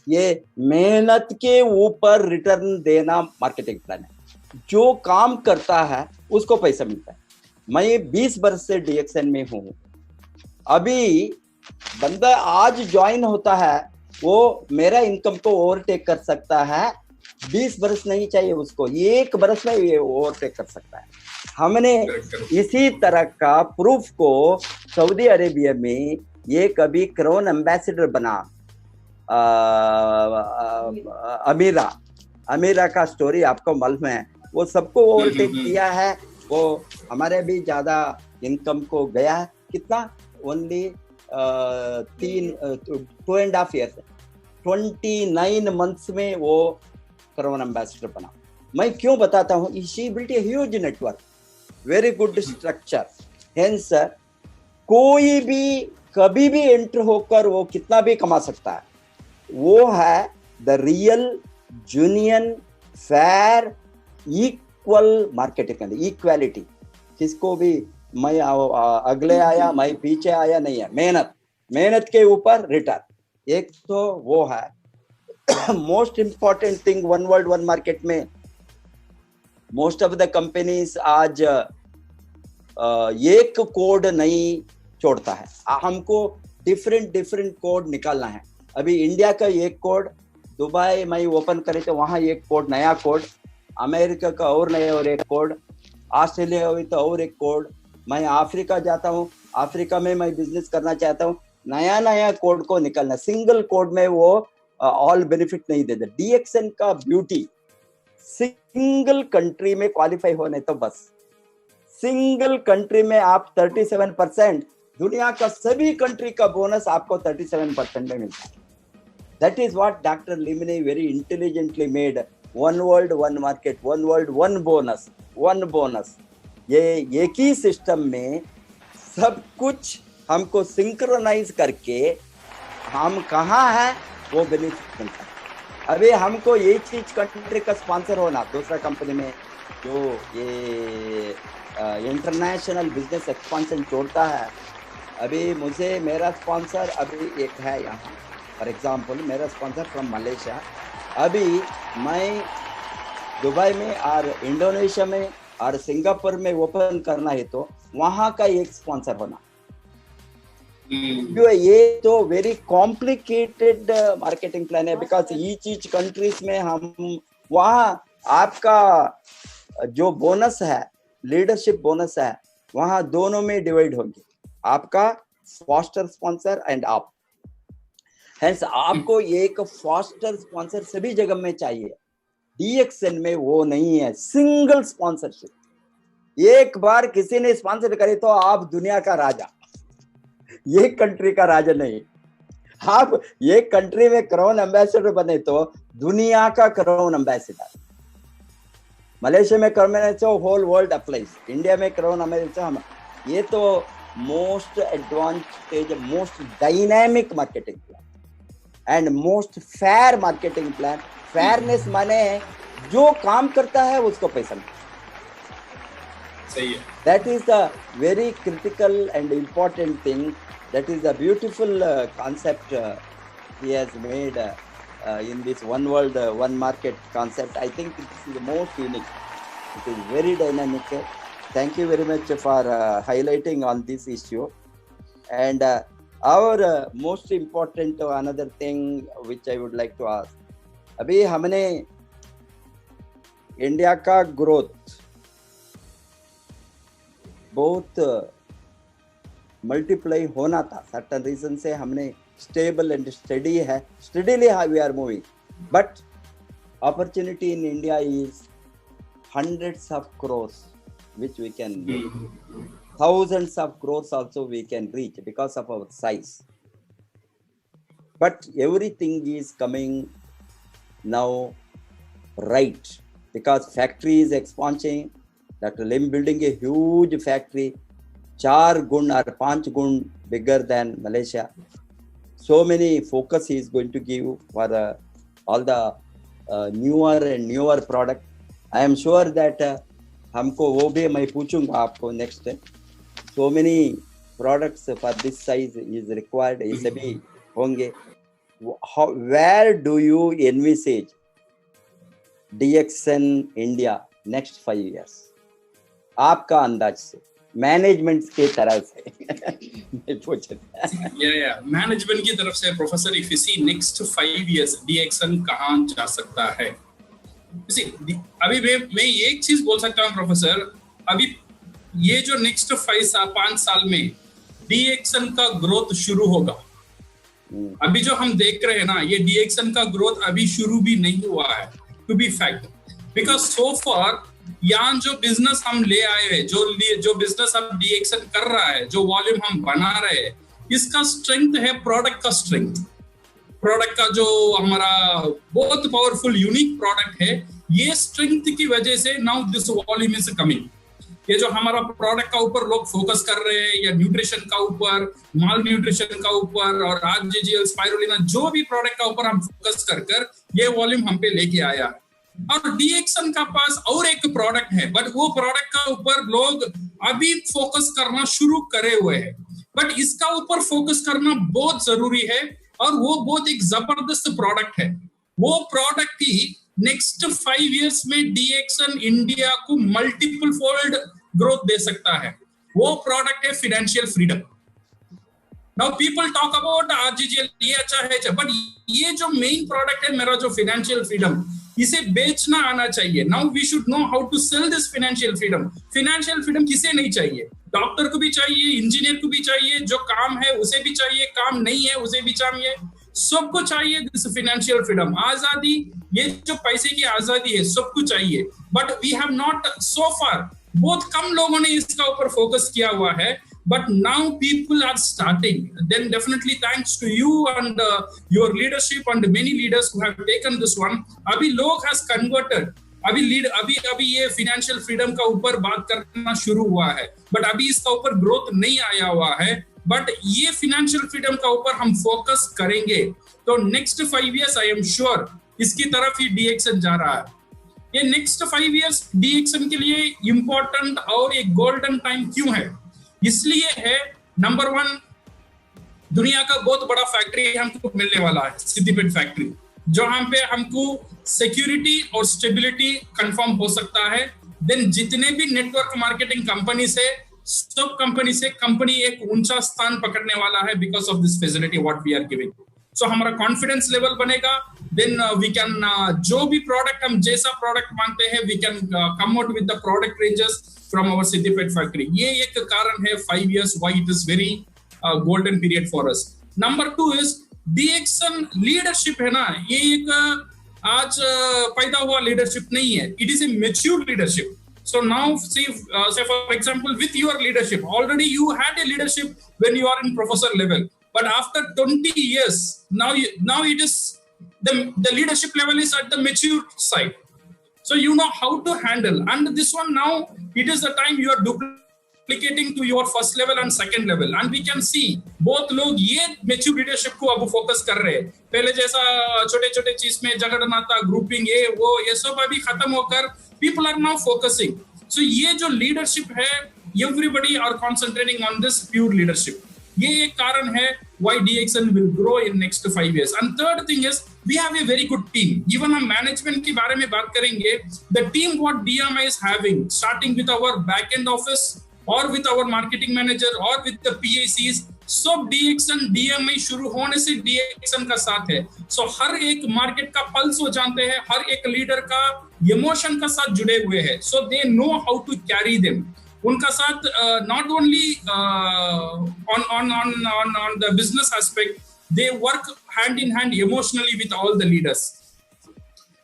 ये मेहनत के ऊपर रिटर्न देना मार्केटिंग प्लान है। जो काम करता है उसको पैसा मिलता है। मैं 20 वर्ष से DXN में हूँ। अभी बंदा आज ज्वाइन होता है, वो मेरा इनकम को ओवरटेक कर सकता है। 20 वर्ष नहीं चाहिए उसको, 1 वर्ष में ये ओवरटेक कर सकता है। हमने इसी तरह का प्रूफ को सऊदी अरेबिया में ये कभी क्राउन एम्बेसडर बना, अमीरा का स्टोरी आपको मालूम है, वो सबको ओवरटेक किया है। वो हमारे भी ज्यादा इनकम को गया है। कितना? ओनली 2.5 years, 29 months में वो क्राउन एम्बेसडर बना। मैं क्यों बताता हूँ? She built a huge network, very good structure. Hence कोई भी कभी भी एंटर होकर वो कितना भी कमा सकता है। वो है the real genuine fair equal marketing, equality. किसको भी मैं अगले आया, मैं पीछे आया नहीं है। मेहनत के ऊपर रिटर्न, एक तो वो है most important thing one world one market में। मोस्ट ऑफ द कंपनीज आज एक कोड नहीं छोड़ता है, हमको डिफरेंट कोड निकालना है। अभी इंडिया का एक कोड, दुबई में ओपन करे तो वहाँ एक कोड, नया कोड, अमेरिका का और नया और एक कोड, ऑस्ट्रेलिया हुई तो और एक कोड, मैं अफ्रीका जाता हूँ, अफ्रीका में मैं बिजनेस करना चाहता हूँ, नया नया कोड को निकलना, सिंगल कोड में वो ऑल बेनिफिट नहीं देते। डीएक्सएन का ब्यूटी सिंगल कंट्री में क्वालिफाई होने तो बस, सिंगल कंट्री में आप 37%, दुनिया का सभी कंट्री का बोनस आपको 37% में मिलता है। दैट इज व्हाट डॉक्टर लिमने very intelligently made, one world one market, one world one bonus, one bonus. ये एक ही सिस्टम में सब कुछ हमको सिंक्रोनाइज करके हम कहाँ हैं वो बेनिफिट मिलता है। अभी हमको ये चीज कंट्री का स्पॉन्सर होना, दूसरा कंपनी में जो ये इंटरनेशनल बिजनेस एक्सपांशन छोड़ता है, अभी मुझे मेरा स्पॉन्सर अभी एक है यहाँ, फॉर एग्जांपल मेरा स्पॉन्सर फ्रॉम मलेशिया, अभी मैं दुबई में और इंडोनेशिया में और सिंगापुर में ओपन करना है तो वहाँ का एक स्पॉन्सर होना, ये तो वेरी कॉम्प्लिकेटेड मार्केटिंग प्लान है, बिकॉज ईच कंट्रीज में हम वहाँ आपका जो बोनस है, लीडरशिप बोनस है, वहाँ दोनों में डिवाइड होंगे, आपका फास्टर स्पॉन्सर एंड आप। हेंस आपको एक फास्टर स्पॉन्सर सभी जगह में चाहिए, डीएक्सएन में वो नहीं है, सिंगल स्पॉन्सरशिप। एक बार किसी ने स्पॉन्सर करे तो आप दुनिया का राजा, ये कंट्री का राजा नहीं। आप ये कंट्री में क्राउन एम्बेसडर बने तो दुनिया का क्राउन एम्बेसडर। मलेशिया में crown ambassador whole world applies, India में क्राउन एम्बेसडर हम, ये तो most advantage, most dynamic marketing plan and most fair marketing plan. Fairness माने जो काम करता है उसको पैसा मिलता है। That is the very critical and important thing. That is the beautiful concept he has made in this one world, one market concept. I think it is the most unique. It is very dynamic. Thank you very much for highlighting on this issue. And our most important another thing which I would like to ask. अभी हमने इंडिया का ग्रोथ बहुत मल्टीप्लाई होना था, सर्टन रीजन से हमने स्टेबल एंड स्टडी है, steadily we are moving, but opportunity in India is hundreds of crores which we can thousands of crores also we can reach because of our size, but everything is coming now right because factory is expanding. Dr. Lim building a huge factory, 4 gun or 5 gun bigger than Malaysia. So many focus he is going to give for all the newer and newer product. I am sure that हमको वो भी मैं पूछूंगा आपको next time. So many products for this size is required. ये सभी होंगे. Where do you envisage DXN India next 5 years? आपका अंदाज से, मैनेजमेंट की तरफ से पूछ मैनेजमेंट की तरफ से professor, if you see next 5 years DXN कहाँ जा सकता है? अभी मैं एक चीज बोल सकता हूँ प्रोफेसर, अभी ये जो नेक्स्ट 5 साल में डीएक्सएन का ग्रोथ शुरू होगा। अभी जो हम देख रहे हैं ना, ये डीएक्सएन का ग्रोथ अभी शुरू भी नहीं हुआ है, to be fact, because so far यहाँ जो बिजनेस हम ले आए हैं, जो बिजनेस अब डीएक्सएन कर रहा है, जो वॉल्यूम हम बना रहे हैं, इसका स्ट्रेंथ है प्रोडक्ट का स्ट्रेंथ, प्रोडक्ट का जो हमारा बहुत पावरफुल यूनिक प्रोडक्ट है, ये स्ट्रेंथ की वजह से now this volume is coming. ये जो हमारा प्रोडक्ट का ऊपर लोग फोकस कर रहे हैं, या न्यूट्रिशन का ऊपर, माल न्यूट्रिशन का ऊपर, और आरजीजीएल, स्पाइरुलिना, जो भी प्रोडक्ट का ऊपर हम फोकस कर ये वॉल्यूम हम पे लेके आया है। और डीएक्सएन का पास और एक प्रोडक्ट है, बट वो प्रोडक्ट का ऊपर लोग अभी फोकस करना शुरू करे हुए हैं, बट इसका ऊपर फोकस करना बहुत जरूरी है, और वो बहुत एक जबरदस्त प्रोडक्ट है। वो प्रोडक्ट ही नेक्स्ट 5 years में डीएक्सएन इंडिया को मल्टीपल फोल्ड ग्रोथ दे सकता है। वो प्रोडक्ट है financial freedom. Now people talk about RGGL, ये अच्छा है, बट ये जो मेन प्रोडक्ट है मेरा, जो फाइनेंशियल फ्रीडम, इसे बेचना आना चाहिए. Now we should know how to sell this financial freedom. Financial freedom किसे नहीं चाहिए? डॉक्टर को भी चाहिए, इंजीनियर को भी चाहिए, जो काम है उसे भी चाहिए, काम नहीं है उसे भी चाहिए, सबको चाहिए दिस फाइनेंशियल फ्रीडम. आजादी, ये जो पैसे की आजादी है, सबको चाहिए. But we have not so far, बहुत कम लोगों ने इसका ऊपर फोकस किया हुआ है. But now people are starting. Then definitely thanks to you and your leadership and many leaders who have taken this one. अभी लोग has converted. अभी ये financial freedom का ऊपर बात करना शुरू हुआ है. But अभी इसका ऊपर growth नहीं आया हुआ है. But ये financial freedom का ऊपर हम focus करेंगे. तो next 5 years I am sure इसकी तरफ ही DXN जा रहा है. ये next 5 years DXN के लिए important और एक golden time क्यों है? इसलिए है, नंबर 1, दुनिया का बहुत बड़ा फैक्ट्री हमको मिलने वाला है, सिद्दीपेट फैक्ट्री, जहां पे हमको सिक्योरिटी और स्टेबिलिटी कंफर्म हो सकता है. देन जितने भी नेटवर्क मार्केटिंग कंपनी से, सब कंपनी से कंपनी एक ऊंचा स्थान पकड़ने वाला है because of this facility what we are giving. So हमारा कॉन्फिडेंस लेवल बनेगा. देन वी कैन जो भी प्रोडक्ट, हम जैसा प्रोडक्ट मांगते हैं, we can come out with the product ranges from our Siddipet factory. ये एक कारण है 5 years why it is very golden period for us. Number 2 is DXN leadership है ना, ये एक आज पैदा हुआ leadership नहीं है. It is a mature leadership. So now say for example with your leadership, already you had a leadership when you are in professor level, but after 20 years now it is the leadership level is at the mature side. So you know how to handle, and this one now it is the time you are duplicating to your first level and second level, and we can see both लोग ये mature leadership को अब फोकस कर रहे हैं. पहले जैसा छोटे छोटे चीज में झगड़ना था, ग्रुपिंग ये सब अभी खत्म होकर people are now focusing. So ये जो leadership है, everybody are concentrating on this pure leadership. ये एक कारण है why DXN will grow in next 5 years. And third thing is we have a very good team. Even हम management के बारे में बात करेंगे, the team what DMI is having, starting with our back end office or with our marketing manager or with the PACs, सब DXN DMI शुरू होने से DXN का साथ है. So हर एक मार्केट का पल्स वो जानते हैं, हर एक लीडर का इमोशन का साथ जुड़े हुए हैं. So they know how to carry them. उनका साथ not only on the business aspect, they work hand in hand emotionally with all the leaders.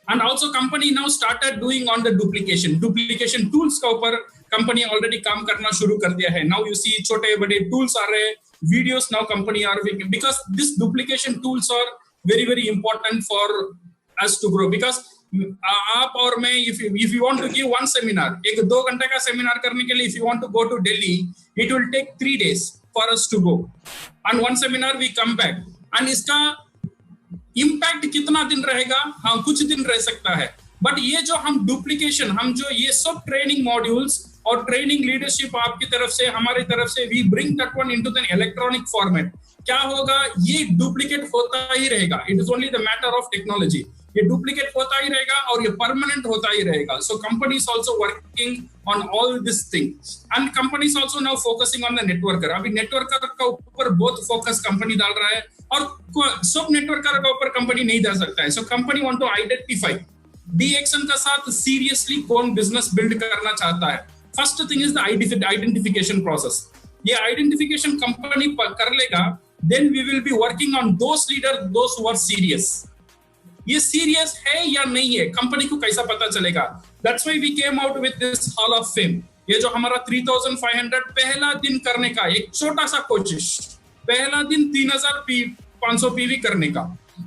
And also company now started doing on the duplication tools का ऊपर company already काम करना शुरू कर दिया है. Now you see छोटे बड़े tools आ रहे हैं, videos now company are making, because this duplication tools are very very important for us to grow. Because आप और मैं, if you want to give one seminar, एक 2 घंटे का सेमिनार करने के लिए if you want to go to Delhi, it will take 3 days for us to go, and one seminar we come back, and इसका इम्पैक्ट कितना दिन रहेगा? हाँ, कुछ दिन रह सकता है. बट ये जो हम डुप्लीकेशन, हम जो ये सब ट्रेनिंग मॉड्यूल्स और ट्रेनिंग लीडरशिप आपकी तरफ से, हमारी तरफ से, we bring that one into the electronic format. क्या होगा? ये डुप्लीकेट होता ही रहेगा. It is only the matter of technology. ये डुप्लीकेट होता ही रहेगा और ये परमानेंट होता ही रहेगा. So companies also working on all this thing, and companies also now focusing on the networker. अभी नेटवर्कर का ऊपर बहुत फोकस कंपनी डाल रहा है, और सब नेटवर्कर का ऊपर कंपनी नहीं डाल सकता है. So company want to identify DXN का साथ सीरियसली कौन बिजनेस बिल्ड करना चाहता है. First thing is the identification process. ये आइडेंटिफिकेशन कंपनी कर लेगा, then we will be working on those leader, those who are serious. ये सीरियस है या नहीं है, कंपनी को कैसा पता चलेगा? That's why we came out with this hall of fame. ये जो हमारा 3500 पहला दिन करने का एक छोटा सा कोशिश, पहला दिन 3500 PV करने का.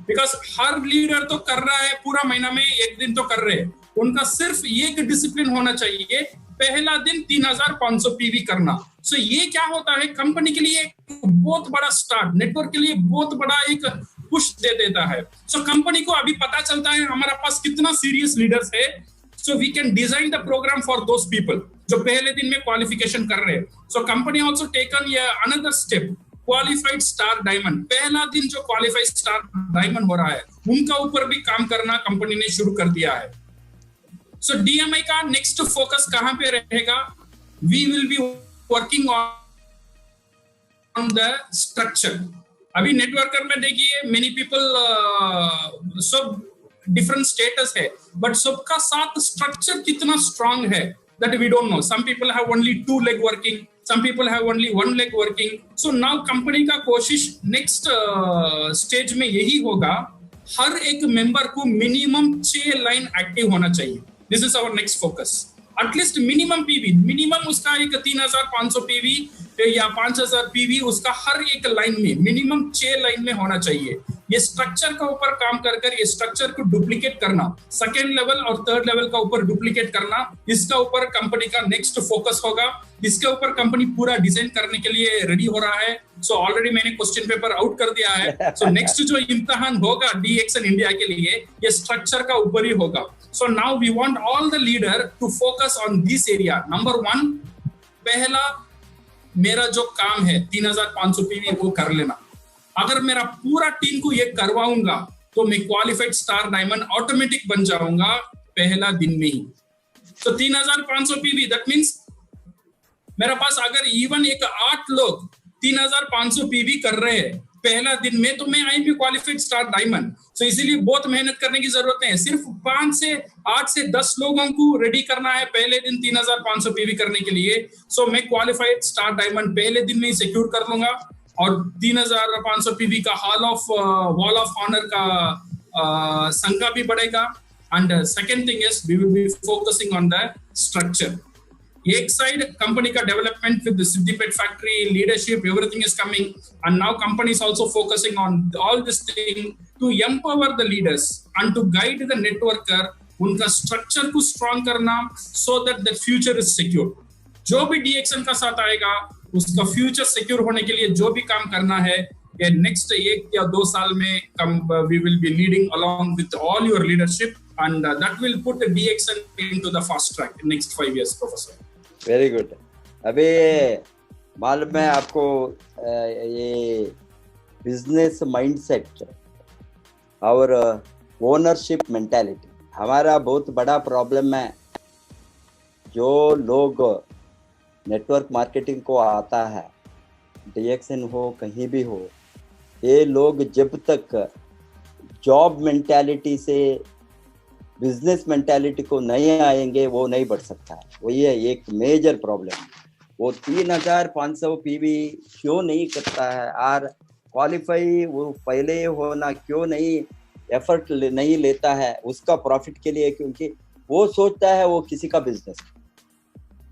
बिकॉज हर लीडर तो कर रहा है, पूरा महीना में एक दिन तो कर रहे हैं. उनका सिर्फ एक डिसिप्लिन होना चाहिए, पहला दिन 3500 PV करना. सो ये क्या होता है, कंपनी के लिए बहुत बड़ा स्टार्ट, नेटवर्क के लिए बहुत बड़ा एक पुश दे देता है. सो कंपनी को अभी पता चलता है हमारा पास कितना सीरियस लीडर्स है. So we can design the programme for those people जो पहले दिन में क्वालिफिकेशन कर रहे हैं. So company also taken another step, qualified star diamond. पहला दिन जो क्वालिफाइड स्टार डायमंड हो रहा है, उनका ऊपर भी काम करना कंपनी ने शुरू कर दिया है. सो DMI का नेक्स्ट फोकस कहां पे रहेगा? We will be working on the structure. अभी नेटवर्कर में देखिए, मेनी पीपल सब डिफरेंट स्टेटस है, बट सबका साथ स्ट्रक्चर कितना स्ट्रांग है that we don't know. Some people have only 2 leg working, some people have only 1 leg working. So now company का कोशिश नेक्स्ट स्टेज में यही होगा, हर एक मेंबर को मिनिमम 6 लाइन एक्टिव होना चाहिए. This is our next focus. At least minimum PV, minimum उसका एक 3500 पीवी या 5000 पीवी उसका हर एक लाइन में मिनिमम 6 लाइन में होना चाहिए. ये स्ट्रक्चर का ऊपर काम कर ये स्ट्रक्चर को डुप्लीकेट करना, सेकेंड लेवल और थर्ड लेवल का ऊपर डुप्लीकेट करना, इसका ऊपर कंपनी का नेक्स्ट फोकस होगा. इसके ऊपर कंपनी पूरा डिजाइन करने के लिए रेडी हो रहा है. सो ऑलरेडी मैंने क्वेश्चन पेपर आउट कर दिया है. सो नेक्स्ट जो इम्तिहान होगा DXN इंडिया के लिए ये स्ट्रक्चर का ऊपर ही होगा. So now we want all the leader to focus on this area. Number 1, पहला मेरा जो काम है 3500 पीवी वो कर लेना. अगर मेरा पूरा टीम को ये करवाऊंगा तो मैं क्वालिफाइड स्टार डायमंड ऑटोमेटिक बन जाऊंगा पहला दिन में ही. तो 3500 पीवी दैट मींस मेरे पास अगर इवन एक 8 लोग 3500 पीवी कर रहे हैं पहला दिन में, तो मैं आई बी क्वालिफाइड स्टार डायमंड. सो इसीलिए बहुत मेहनत करने की जरूरत है. सिर्फ 8 से 10 लोगों को रेडी करना है पहले दिन 3500 पीवी करने के लिए. सो मैं क्वालिफाइड स्टार डायमंड पहले दिन में ही सिक्योर कर लूंगा और 3500 पीवी का वॉल ऑफ ऑनर का संख्या भी बढ़ेगा. And second thing is we will be focusing on the structure. एक साइड कंपनी का development with Siddipet factory leadership everything is coming, and now company is also focusing on all this thing to empower the leaders and to guide the networker, उनका स्ट्रक्चर को स्ट्रॉन्ग करना so that the future is secure. जो भी DXN का साथ आएगा उसका फ्यूचर सिक्योर होने के लिए जो भी काम करना है ये नेक्स्ट 1 या 2 साल में we will be leading along with all your leadership, and that will put DXN into the fast track in next 5 years. Professor very good. अभी मालूम है आपको ये बिजनेस माइंडसेट और ओनरशिप मेंटालिटी हमारा बहुत बड़ा प्रॉब्लम है. जो लोग नेटवर्क मार्केटिंग को आता है, DXN हो कहीं भी हो, ये लोग जब तक जॉब मेंटालिटी से बिजनेस मेंटालिटी को नहीं आएंगे वो नहीं बढ़ सकता है. वही है एक मेजर प्रॉब्लम. वो 3500 पीवी क्यों नहीं करता है और क्वालिफाई वो पहले होना क्यों नहीं एफर्ट नहीं लेता है उसका प्रॉफिट के लिए, क्योंकि वो सोचता है वो किसी का business.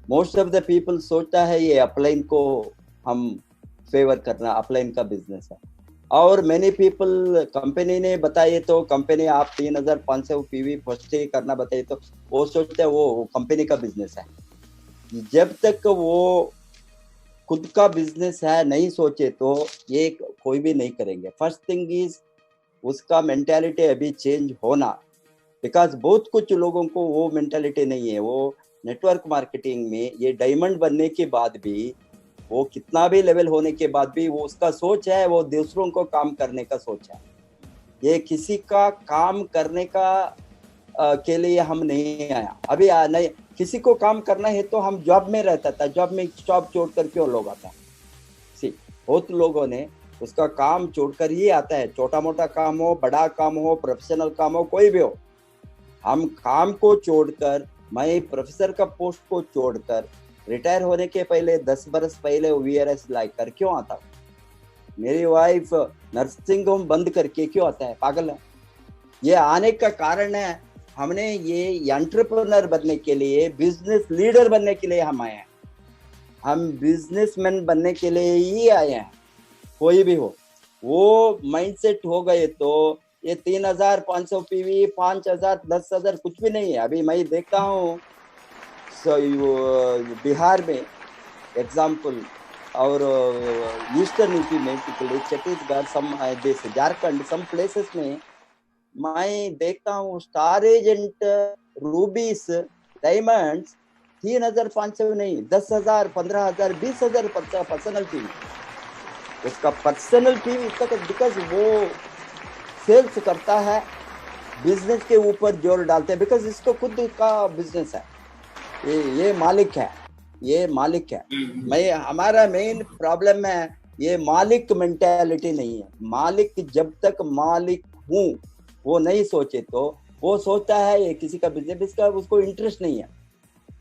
Most of the people सोचता है ये अपलाइन को हम फेवर करना, अपलाइन का बिजनेस है. और मैनी पीपल कंपनी ने बताइए तो कंपनी आप 3500 पीवी फर्स्ट ही करना बताइए तो वो सोचते हैं वो कंपनी का बिजनेस है. जब तक वो खुद का बिजनेस है नहीं सोचे तो ये कोई भी नहीं करेंगे. फर्स्ट थिंग इज उसका मेंटालिटी अभी चेंज होना, बिकॉज बहुत कुछ लोगों को वो मेंटालिटी नहीं है. वो नेटवर्क मार्केटिंग में ये डायमंड बनने के बाद भी, वो कितना भी लेवल होने के बाद भी वो उसका सोच है वो दूसरों को काम करने का सोच है. ये किसी का काम करने का के लिए हम नहीं आया. अभी नहीं, किसी को काम करना है तो हम जॉब में रहता था, जॉब में जॉब छोड़कर क्यों लोग आता. बहुत लोगों ने उसका काम छोड़कर ही आता है. छोटा मोटा काम हो, बड़ा काम हो, प्रोफेशनल काम हो, कोई भी हो. हम काम को छोड़कर, मैं प्रोफेसर का पोस्ट को छोड़कर रिटायर होने के पहले 10 बरस पहले VRS लाकर क्यों आता. मेरी वाइफ नर्सिंग होम बंद करके क्यों आता है, पागल है. ये आने का कारण है हमने ये एंटरप्रेन्योर बनने के लिए, बिजनेस लीडर बनने के लिए हम आए हैं. हम बिजनेसमैन बनने के लिए ही आए हैं. कोई भी हो वो माइंडसेट हो गए तो ये 3500 पीवी 5000 10,000 कुछ भी नहीं है. अभी मैं देखता हूँ बिहार में एग्जाम्पल और ईस्टर्न यूपी में, छत्तीसगढ़, सम झारखंड, सम प्लेसेस में मैं देखता हूँ स्टार एजेंट रूबीस डायमंड्स 3500 नहीं 10,000 15,000 20,000 पर्सनल पीवी. उसका पर्सनल पीवी तक, बिकॉज वो सेल्स करता है, बिजनेस के ऊपर जोर डालते हैं, बिकॉज इसको खुद का बिजनेस है. ये मालिक है, ये मालिक है. मैं हमारा मेन प्रॉब्लम है ये मालिक मेंटालिटी नहीं है. मालिक जब तक मालिक हूँ वो नहीं सोचे तो वो सोचता है ये किसी का बिजनेस का उसको इंटरेस्ट नहीं है।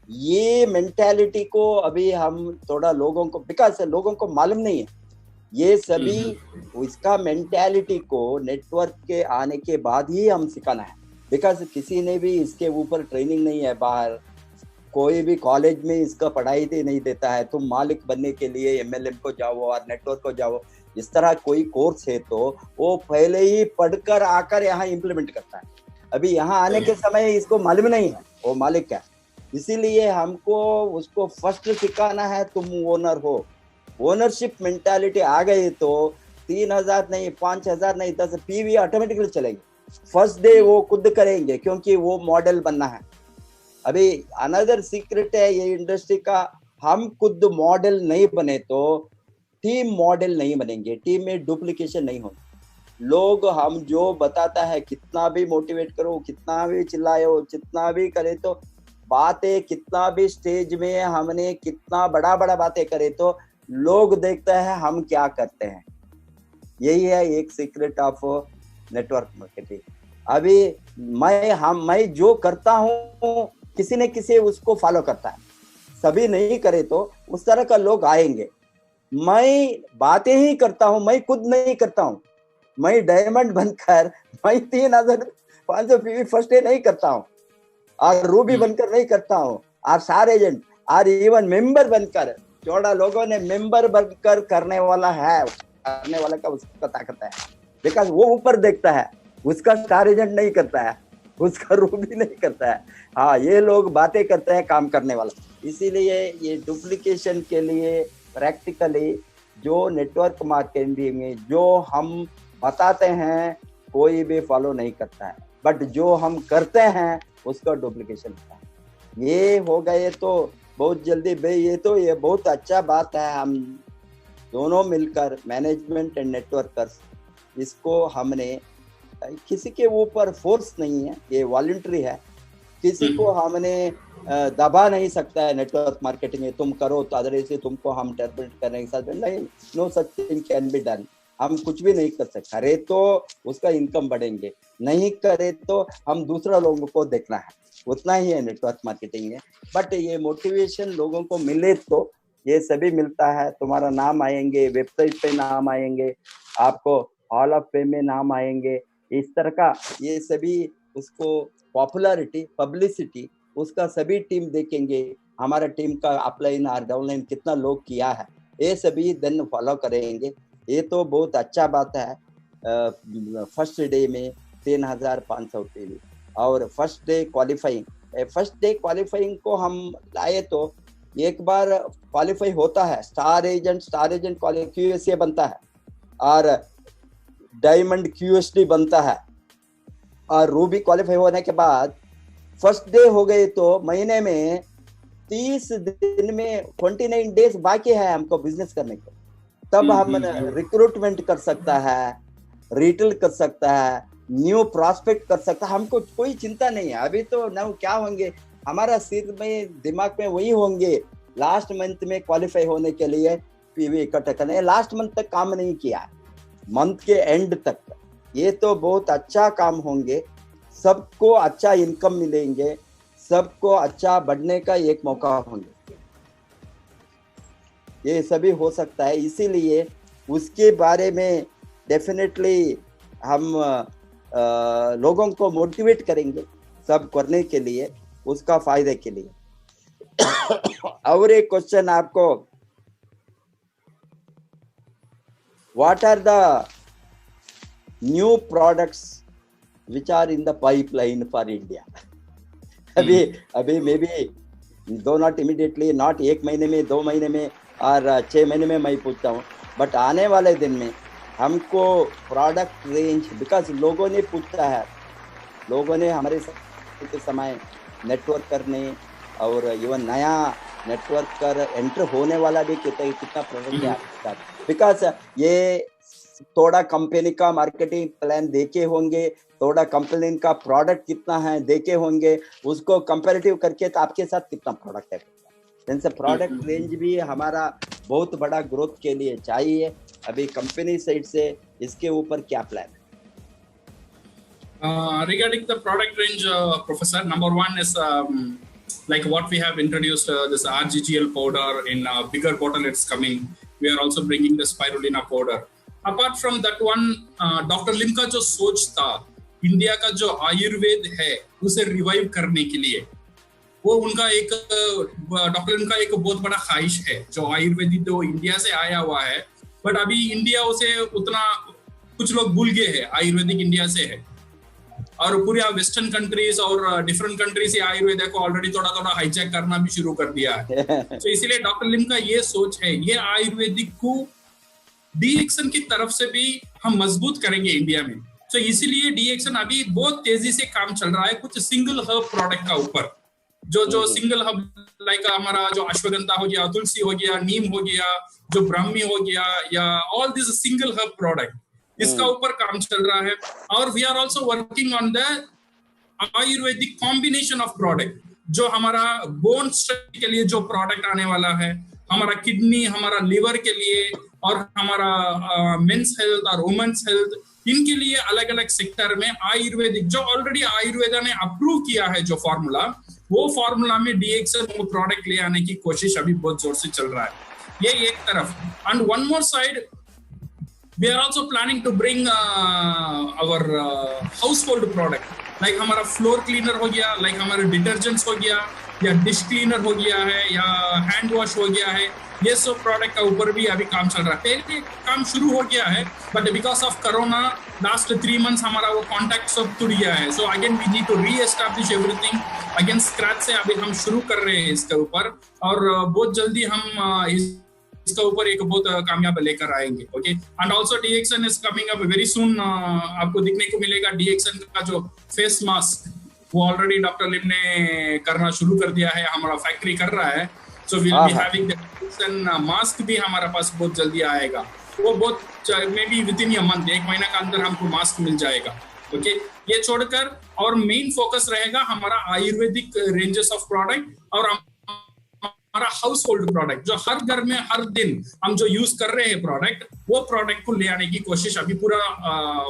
ये मेंटालिटी को अभी हम थोड़ा लोगों को, बिकॉज लोगों को मालूम नहीं है ये सभी, इसका मेंटालिटी को नेटवर्क के आने के बाद ही हम सिखाना है। बिकॉज किसी ने भी इसके ऊपर ट्रेनिंग नहीं है, बाहर कोई भी कॉलेज में इसका पढ़ाई ही नहीं देता है। तुम मालिक बनने के लिए एमएलएम को जाओ और नेटवर्क को जाओ, इस तरह कोई कोर्स है तो वो पहले ही पढ़कर आकर यहाँ इम्प्लीमेंट करता है। अभी यहाँ आने के समय इसको मालूम नहीं है वो मालिक क्या, इसीलिए हमको उसको फर्स्ट सिखाना है तुम ओनर हो। ओनरशिप मेंटालिटी आ गई तो 3,000 नहीं, 5,000 नहीं, 10 पीवी ऑटोमेटिकली चलेंगे। फर्स्ट डे वो खुद करेंगे क्योंकि वो मॉडल बनना है। अभी अनदर सीक्रेट है ये इंडस्ट्री का, हम खुद मॉडल नहीं बने तो टीम मॉडल नहीं बनेंगे, टीम में डुप्लीकेशन नहीं होगी। लोग हम जो बताता है कितना भी मोटिवेट करो, कितना भी चिल्लाओ, जितना भी करे तो बातें, कितना भी स्टेज में हमने कितना बड़ा बड़ा बातें करे तो लोग देखते हैं हम क्या करते हैं। यही है एक सीक्रेट ऑफ नेटवर्क मार्केटिंग। अभी मैं जो करता हूँ किसी न किसी उसको फॉलो करता है, सभी नहीं करे तो उस तरह का लोग आएंगे। मैं बातें ही करता हूँ, मैं खुद नहीं करता हूँ। मैं डायमंड बनकर मैं 3,500 पीवी फर्स्ट डे नहीं करता हूँ, और रूबी बनकर नहीं करता हूँ, और स्टार एजेंट और इवन मेंबर बनकर, थोड़ा लोगों ने मेंबर बनकर करने वाला है, करने वाला का उसका ताकत है। बिकॉज वो ऊपर देखता है, उसका स्टार एजेंट नहीं करता है, उसका रूबी नहीं करता है। हाँ, ये लोग बातें करते हैं, काम करने वाला। इसीलिए ये डुप्लीकेशन के लिए प्रैक्टिकली जो नेटवर्क मार्केटिंग में जो हम बताते हैं कोई भी फॉलो नहीं करता है, बट जो हम करते हैं उसका डुप्लीकेशन होता है। ये हो गए तो बहुत जल्दी भाई, ये बहुत अच्छा बात है। हम दोनों मिलकर मैनेजमेंट एंड नेटवर्कर्स, इसको हमने किसी के ऊपर फोर्स नहीं है, ये वॉलंटरी है, किसी को हमने दबा नहीं सकता है। नेटवर्क मार्केटिंग में तुम करो तो अदर से तुमको हम टर्मिनेट करने के साथ नहीं, no such thing can be done. हम कुछ भी नहीं कर सकते, करे तो उसका इनकम बढ़ेंगे, नहीं करे तो हम दूसरा लोगों को देखना है, उतना ही है नेटवर्क मार्केटिंग में। बट ये मोटिवेशन लोगों को मिले तो ये सभी मिलता है। तुम्हारा नाम आएंगे, वेबसाइट पे नाम आएंगे, आपको हॉल ऑफ फेम में नाम आएंगे, इस तरह का ये सभी उसको पॉपुलैरिटी, पब्लिसिटी उसका सभी टीम देखेंगे। हमारा टीम का अपलाइन और डाउनलाइन कितना लोग किया है, ये सभी देन फॉलो करेंगे। ये तो बहुत अच्छा बात है। फर्स्ट डे में 3,500 पीवी और फर्स्ट डे क्वालिफाइंग को हम लाए तो एक बार क्वालिफाई होता है, स्टार एजेंट QSA बनता है और डायमंड QSD बनता है, और रूबी क्वालिफाई होने के बाद फर्स्ट डे हो गए तो महीने में 30 दिन में 29 डेज बाकी है हमको बिजनेस करने को। तब हम रिक्रूटमेंट कर सकता है, रिटेल कर सकता है, न्यू प्रॉस्पेक्ट कर सकता है। हमको कोई चिंता नहीं है। अभी तो ना क्या होंगे, हमारा सिर में दिमाग में वही होंगे, लास्ट मंथ में क्वालिफाई होने के लिए पीवी इकट्ठा करने। लास्ट मंथ तक काम नहीं किया है, मंथ के एंड तक। ये तो बहुत अच्छा काम होंगे, सबको अच्छा इनकम मिलेंगे, सबको अच्छा बढ़ने का एक मौका होंगे। ये सभी हो सकता है, इसीलिए उसके बारे में डेफिनेटली हम लोगों को मोटिवेट करेंगे सब करने के लिए, उसका फायदे के लिए। और एक क्वेश्चन आपको, what are the new products which are in the pipeline for India? अभी मे बी दो, नॉट इमीडिएटली, नॉट 1 महीने में, 2 महीने में और 6 महीने में मैं पूछता हूँ, बट आने वाले दिन में हमको प्रोडक्ट रेंज, बिकॉज लोगों ने पूछा है, लोगों ने हमारे के समय नेटवर्क करने और इवन नया नेटवर्क कर एंटर होने वाला भी कितना प्रोडक्ट है आपके साथ, बिकॉज ये थोड़ा कंपनी का मार्केटिंग प्लान देखे होंगे, थोड़ा कंपनी का प्रोडक्ट कितना है देखे होंगे, उसको कंपैरेटिव करके तो आपके साथ कितना प्रोडक्ट है। जैसे प्रोडक्ट रेंज भी हमारा बहुत बड़ा ग्रोथ के लिए चाहिए। अभी कंपनी साइड से इसके ऊपर क्या प्लान है? Regarding the product range, Professor, number one is like what we have introduced this RGGL powder in bigger bottle. It's coming. We are also bringing the spirulina powder. Apart from that one, Dr. Lim का जो सोच था इंडिया का जो आयुर्वेद है उसे रिवाइव करने के लिए, वो उनका एक डॉक्टर लिम का एक बहुत बड़ा ख्वाहिश है. जो आयुर्वेदिक तो इंडिया से आया हुआ है, बट अभी इंडिया उसे उतना कुछ लोग भूल गए हैं. आयुर्वेदिक इंडिया से है और पूरे वेस्टर्न कंट्रीज और डिफरेंट कंट्रीज से आयुर्वेद को ऑलरेडी थोड़ा थोड़ा हाईजैक करना भी शुरू कर दिया है. तो इसीलिए डॉक्टर लिम का ये सोच है, ये आयुर्वेदिक को डीएक्सन की तरफ से भी हम मजबूत करेंगे इंडिया में. तो इसीलिए डीएक्सन अभी बहुत तेजी से काम चल रहा है कुछ सिंगल हर्ब प्रोडक्ट का ऊपर. जो सिंगल हर्ब लाइक हमारा जो अश्वगंधा हो गया, तुलसी हो गया, नीम हो गया, जो ब्राह्मी हो गया, या all this single herb product, इसका ऊपर काम चल रहा है. और we are also working on the ayurvedic combination of product. जो हमारा बोन स्ट्रेंथ के लिए जो प्रोडक्ट आने वाला है, हमारा किडनी, हमारा लिवर के लिए, और हमारा मेंस हेल्थ और वुमेन्स हेल्थ, इनके लिए अलग अलग सेक्टर में आयुर्वेदिक जो ऑलरेडी आयुर्वेदा ने अप्रूव किया है जो फॉर्मूला, वो फॉर्मूला में डीएक्सन वो प्रोडक्ट ले आने की कोशिश अभी बहुत जोर से चल रहा है. ये एक तरफ. And one more side, we are also planning to bring our household product, like हमारा फ्लोर क्लीनर हो गया, like हमारे डिटर्जेंट्स हो गया, या डिश क्लीनर हो गया है, या हैंड वॉश हो गया है. ये सब प्रोडक्ट का ऊपर भी अभी काम चल रहा है. पहले काम शुरू हो गया है, but because of corona last 3 months हमारा वो कॉन्टैक्ट सब टूट गया है. So again we need to re-establish everything again scratch से. अभी हम शुरू कर रहे हैं इसके ऊपर, और बहुत जल्दी हम इसका ऊपर एक बहुत कामयाब लेकर आएंगे. Okay. And also DXN is coming up very soon. आपको दिखने को मिलेगा डीएक्सन का जो फेस मास्क, वो ऑलरेडी डॉक्टर लिम ने करना शुरू कर दिया है, हमारा फैक्ट्री कर रहा है. So will be having the DXN mask भी हमारे पास बहुत जल्दी आएगा. वो बहुत maybe within a month, 1 महीना का अंदर हमको मास्क मिल जाएगा. ओके. ये छोड़कर और मेन फोकस रहेगा हमारा आयुर्वेदिक रेंजेस ऑफ प्रोडक्ट और हमारा हाउस होल्ड प्रोडक्ट, जो हर घर में हर दिन हम जो यूज कर रहे हैं प्रोडक्ट, वो प्रोडक्ट को ले आने की कोशिश अभी पूरा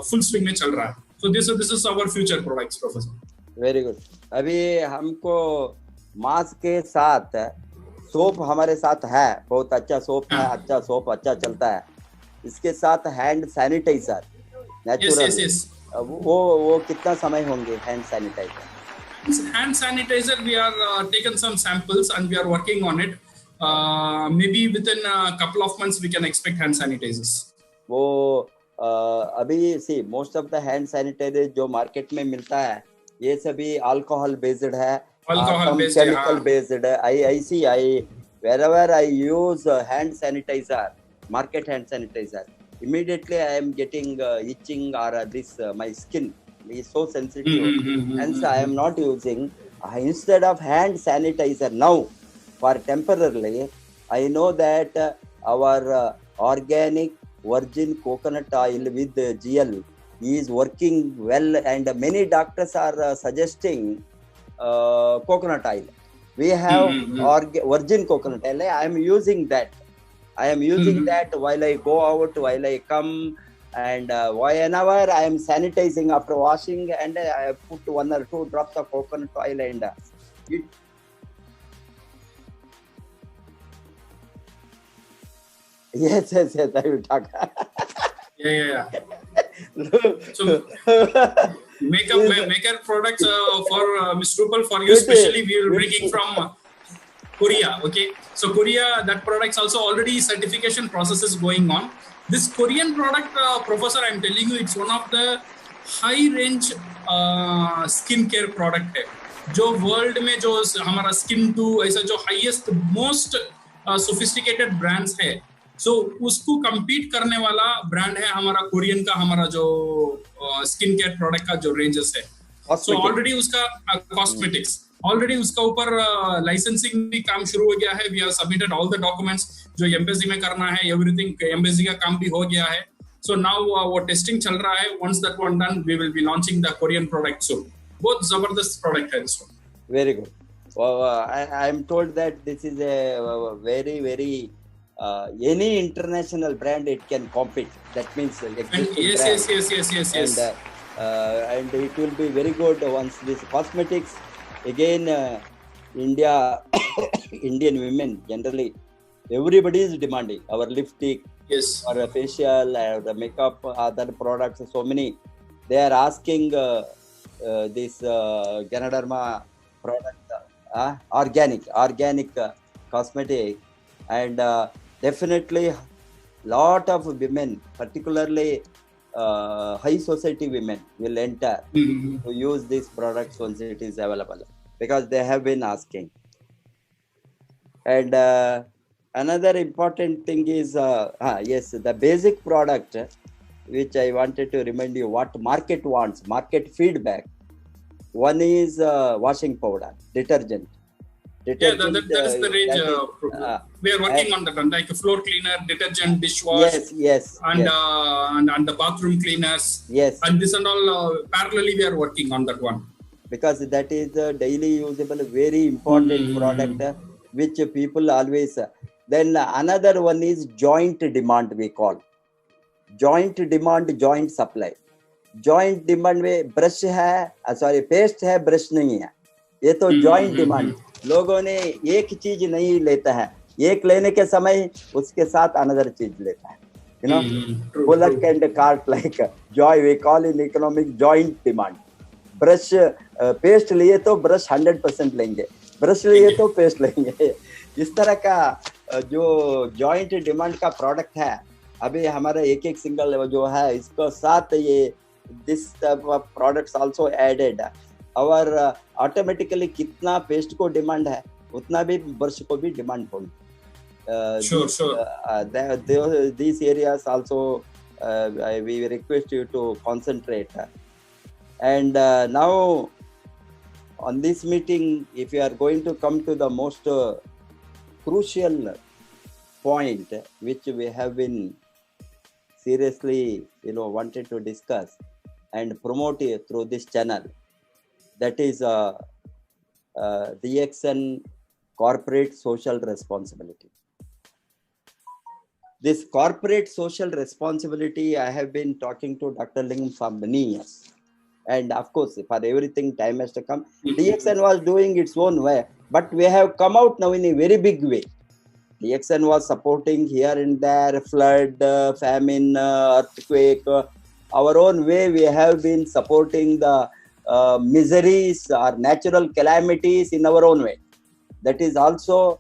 फुल स्विंग में चल रहा है. So this is our future products. Professor very good. अभी हमको मास्क के साथ सोप हमारे साथ है, बहुत अच्छा सोप है, अच्छा सोप अच्छा चलता है. इसके साथ हैंड सैनिटाइजर नेचुरल, वो कितना समय होंगे hand sanitizer? Hand sanitizer, we are taken some samples and we are working on it. Maybe within a couple of months we can expect hand sanitizers. वो अभी see most of the hand sanitizer जो मार्केट में मिलता है, ये सभी अल्कोहल बेस्ड है, केमिकल बेस्ड है. I see, wherever I use hand sanitizer, market hand sanitizer, immediately I am getting itching or this my skin is so sensitive, and so I am not using. Instead of hand sanitizer now, for temporarily, I know that our organic virgin coconut oil with GL is working well, and many doctors are suggesting coconut oil. We have virgin coconut oil. I am using that. That while I go out, while I come, and whenever I am sanitizing after washing, and I put 1 or 2 drops of coconut oil, and it yes, I will talk. Yeah. So makeup products for Mr. Rupal, for you especially, we will bringing from Korea. Okay, so Korea, that products also already certification process is going on. This Korean product, Professor, I'm telling you, it's one of the high range skincare product है, जो वर्ल्ड में जो हमारा स्किन टू ऐसा जो हाईएस्ट मोस्ट सोफिस्टिकेटेड ब्रांड्स है, सो उसको compete करने वाला ब्रांड है हमारा कोरियन का, हमारा जो स्किन केयर प्रोडक्ट का जो रेंजेस है. सो ऑलरेडी उसका कॉस्मेटिक्स ऑलरेडी उसका ऊपर लाइसेंसिंग भी काम शुरू हो गया है. We have submitted all the documents जो एम्बेसी में करना है, एवरीथिंग एम्बेसी का काम भी हो गया है. सो नाउ वो टेस्टिंग चल रहा है. Once that one done, we will be launching the Korean product soon. बहुत जबरदस्त प्रोडक्ट है this one. Very good. I am told that this is a very any international brand it can compete. That means yes. and it will be very good once this cosmetics again. India, Indian women generally, everybody is demanding our lipstick, Yes. or a facial, or the makeup, other products. So many they are asking this Ganoderma product, organic cosmetic, and definitely lot of women, particularly high society women, will enter to use these products once it is available, because they have been asking. And another important thing is yes, the basic product which I wanted to remind you what market wants, market feedback. One is washing powder, detergent. Yeah, that is the range. We are working on that one, like a floor cleaner, detergent, dishwash, yes, and the bathroom cleaners. Yes. And this and all parallelly we are working on that one. Because that is a daily usable, very important product which people always. Then another one is joint demand, we call. Joint demand, joint supply. Joint demand में ब्रश है, सॉरी पेस्ट है, ब्रश नहीं है. ये तो जॉइंट डिमांड. लोगों ने एक चीज नहीं लेता है, एक लेने के समय उसके साथ अनदर चीज लेता है. You know, bullock and cart like joy, we call in economic joint demand. Brush paste लिए तो ब्रश 100% लेंगे, ब्रश लिए तो पेस्ट लेंगे. इस तरह का जो जॉइंट डिमांड का प्रोडक्ट है, अभी हमारा एक एक सिंगल जो है इसको साथ ये दिस प्रोडक्ट्स आल्सो एडेड, और ऑटोमेटिकली कितना पेस्ट को डिमांड है उतना भी ब्रश को भी डिमांड होगी. These areas also we request you to concentrate. And now on this meeting, if you are going to come to the most crucial point which we have been seriously wanted to discuss and promote it through this channel, that is DXN corporate social responsibility. This corporate social responsibility, I have been talking to Dr. Lingam for many years. And of course, for everything, time has to come. DXN was doing its own way, but we have come out now in a very big way. DXN was supporting here and there, flood, famine, earthquake. Our own way, we have been supporting the miseries or natural calamities in our own way. That is also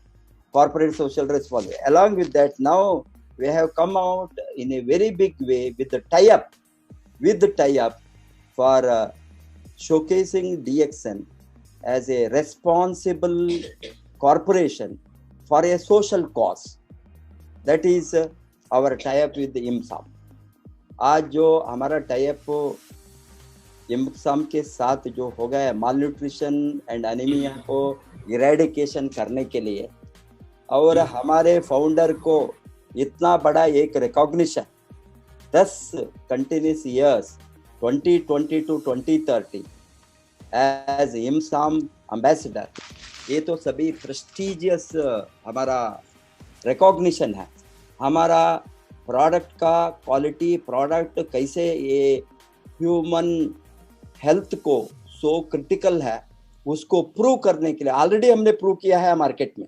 corporate social responsibility. Along with that, now we have come out in a very big way with the tie-up, for showcasing DXN as a responsible corporation for a social cause. That is our tie-up with the IMSAM. आज जो हमारा tie-up IMSAM के साथ जो हो गया है malnutrition and anemia को इरेडिकेशन करने के लिए, और हमारे फाउंडर को इतना बड़ा एक recognition 10 continuous years 2020 to 2030 as IMSAM ambassador, ये तो सभी प्रेस्टिजियस हमारा रिकॉग्निशन है. हमारा प्रोडक्ट का क्वालिटी, प्रोडक्ट कैसे ये ह्यूमन हेल्थ को सो क्रिटिकल है, उसको प्रूव करने के लिए ऑलरेडी हमने प्रूव किया है मार्केट में.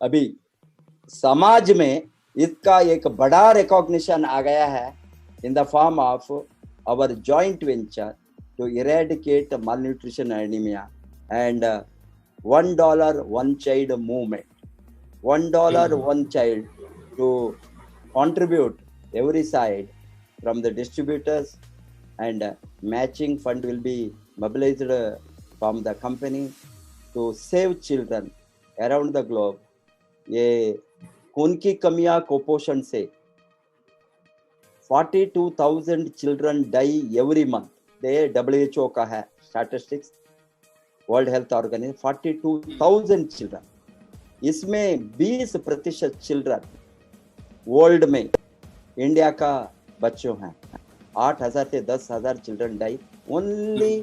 अभी समाज में इसका एक बड़ा रिकॉग्निशन आ गया है in the form of our joint venture to eradicate malnutrition and anemia, and $1 one child movement, $1 one child to contribute every side from the distributors, and matching fund will be mobilized from the company to save children around the globe. ये खून की कमियां कुपोषण से 42,000 children die every month. ये WHO का है statistics, world health organisation. 42,000 children, इसमें 20% चिल्ड्रन वर्ल्ड में इंडिया का बच्चों हैं. 8,000 से 10,000 children die only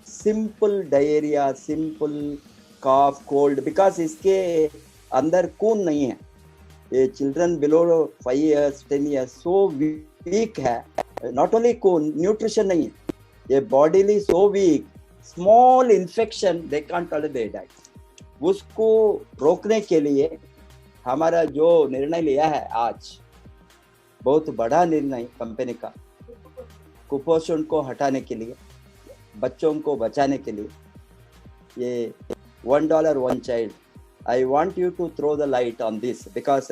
simple diarrhoea, simple cough, cold, because इसके अंदर खून नहीं है. ये children below 5 years 10 years so weak है. नॉट ओनली खून, न्यूट्रिशन नहीं है. A bodily so weak, small infection they can't tolerate, they die. उसको रोकने के लिए हमारा जो निर्णय लिया है आज, बहुत बड़ा निर्णय कंपनी का, कुपोषण को हटाने के लिए, बच्चों को बचाने के लिए, ये $1 one child. I want you to throw the light on this because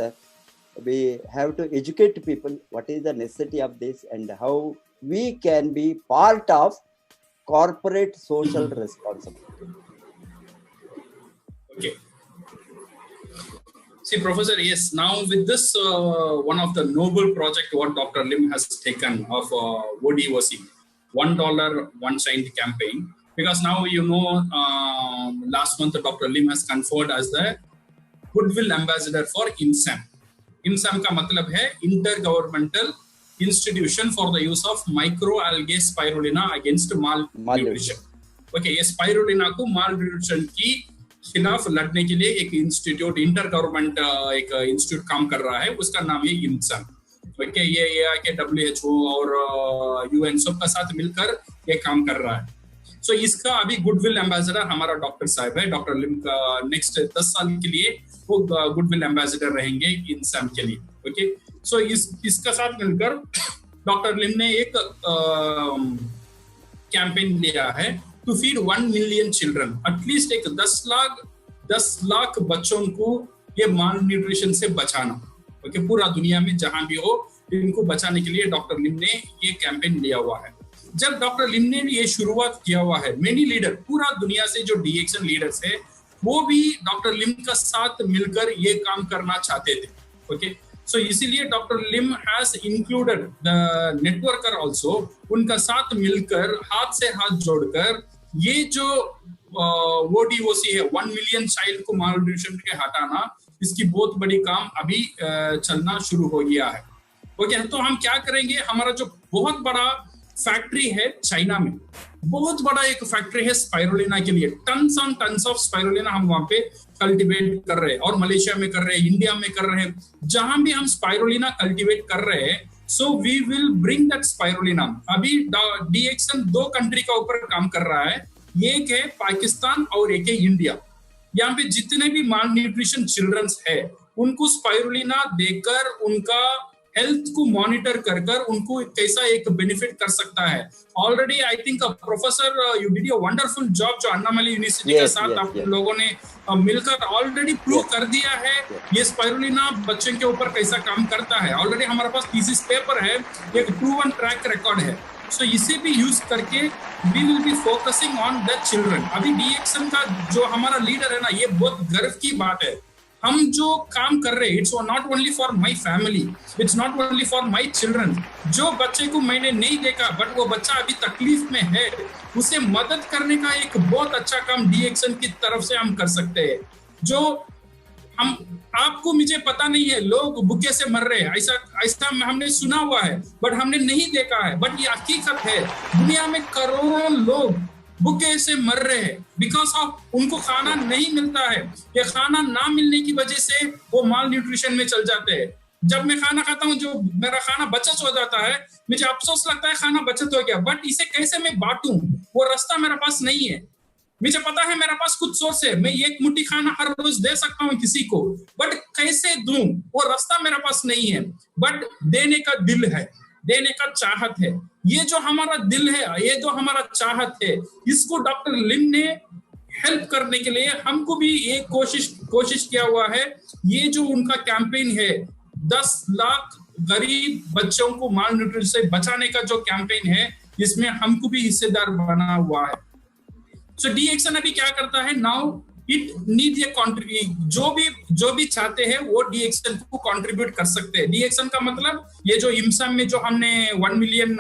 we have to educate people what is the necessity of this and how we can be part of corporate social responsibility. Okay. See, Professor, yes, now with this, one of the noble project what Dr. Lim has taken of ODOC, $1 one child campaign, because now, you know, last month Dr. Lim has conferred as the Goodwill Ambassador for INSAM. INSAM का मतलब है Intergovernmental Institution for the Use of Microalgae Spirulina Against Malnutrition. Okay, ये spirulina को malnutrition की खिलाफ लड़ने के लिए एक इंस्टीट्यूट, इंटर गवर्नमेंट एक इंस्टीट्यूट काम कर रहा है, उसका नाम है INSAM. ओके, ये के WHO और UN सब का साथ मिलकर ये काम कर रहा है. सो इसका अभी गुडविल एम्बेसडर हमारा डॉक्टर साहब है. डॉक्टर लिम का नेक्स्ट 10 साल के लिए वो गुडविल एम्बेसडर रहेंगे INSAM के लिए. ओके, सो इसका साथ मिलकर डॉक्टर लिम ने एक कैंपेन लिया है to feed 1 million children, at least एक 10 लाख बच्चों को ये माल न्यूट्रिशन से बचाना. ओके, पूरा दुनिया में जहां भी हो इनको बचाने के लिए डॉक्टर लिम ने ये कैंपेन लिया हुआ है. जब डॉक्टर लिम ने ये शुरुआत किया हुआ है, मेनी लीडर पूरा दुनिया से जो DXN लीडर्स है वो भी डॉक्टर लिम का साथ मिलकर ये काम करना चाहते थे. ओके, सो इसीलिए doctor Lim has included the networker also, उनका साथ मिलकर हाथ से हाथ जोड़कर ये जो ODOC है, 1 मिलियन चाइल्ड को माल न्यूट्रिशन के हटाना, इसकी बहुत बड़ी काम अभी चलना शुरू हो गया है. ओके, तो हम क्या करेंगे, हमारा जो बहुत बड़ा फैक्ट्री है चाइना में, बहुत बड़ा एक फैक्ट्री है स्पाइरुलिना के लिए, tons on tons of spirulina हम वहां पे कल्टीवेट कर रहे हैं, और मलेशिया में कर रहे हैं, इंडिया में कर रहे हैं, जहां भी हम स्पाइरुलिना कल्टीवेट कर रहे हैं. So we will bring that spirulina. अभी DXN 2 कंट्री का ऊपर काम कर रहा है, एक है पाकिस्तान और एक है इंडिया. यहाँ पे जितने भी माल न्यूट्रिशन चिल्ड्रंस है उनको स्पाइरुलिना देकर उनका हेल्थ को मॉनिटर कर उनको कैसा एक बेनिफिट कर सकता है. Already I think professor you did a wonderful job, जो अन्नामलई यूनिवर्सिटी के साथ आप लोगों ने मिलकर ऑलरेडी प्रूव कर दिया है ये स्पाइरुलिना बच्चों के ऊपर कैसा काम करता है. ऑलरेडी हमारे पास थीसिस पेपर है, एक प्रूवन ट्रैक रिकॉर्ड है. सो इसे भी यूज करके we will be focusing on the children. अभी DXN का जो हमारा लीडर है ना, ये बहुत गर्व की बात है. हम जो काम कर रहे हैं, it's not only for my family, it's not only for my children. जो बच्चे को मैंने नहीं देखा बट वो बच्चा अभी तकलीफ में है, उसे मदद करने का एक बहुत अच्छा काम DXN की तरफ से हम कर सकते हैं. जो हम आपको मुझे पता नहीं है, लोग भूखे से मर रहे हैं, ऐसा हमने सुना हुआ है बट हमने नहीं देखा है. बट ये हकीकत है, दुनिया में करोड़ों लोग भूखे से मर रहे हैं बिकॉज ऑफ उनको खाना नहीं मिलता है. ये खाना ना मिलने की वजह से वो माल न्यूट्रिशन में चल जाते हैं. जब मैं खाना खाता हूँ, जो मेरा खाना बचत हो जाता है, मुझे अफसोस लगता है खाना बचत हो गया, बट इसे कैसे मैं बांटूं वो रास्ता मेरे पास नहीं है. मुझे पता है मेरे पास कुछ सोर्स है, मैं एक मुट्ठी खाना हर रोज दे सकता हूँ किसी को, बट कैसे दूं वो रास्ता मेरे पास नहीं है. बट देने का दिल है, देने का चाहत है. ये जो हमारा दिल है, ये जो हमारा चाहत है, इसको डॉक्टर लिम ने हेल्प करने के लिए हमको भी एक कोशिश किया हुआ है. ये जो उनका कैंपेन है, 10 लाख गरीब बच्चों को माल न्यूट्रिशन से बचाने का जो कैंपेन है, इसमें हमको भी हिस्सेदार बना हुआ है. सो DXN अभी क्या करता है, now it need a contribute. जो भी चाहते हैं वो DXN को कंट्रीब्यूट कर सकते हैं. DXN का मतलब ये जो INSAM में जो हमने 1 मिलियन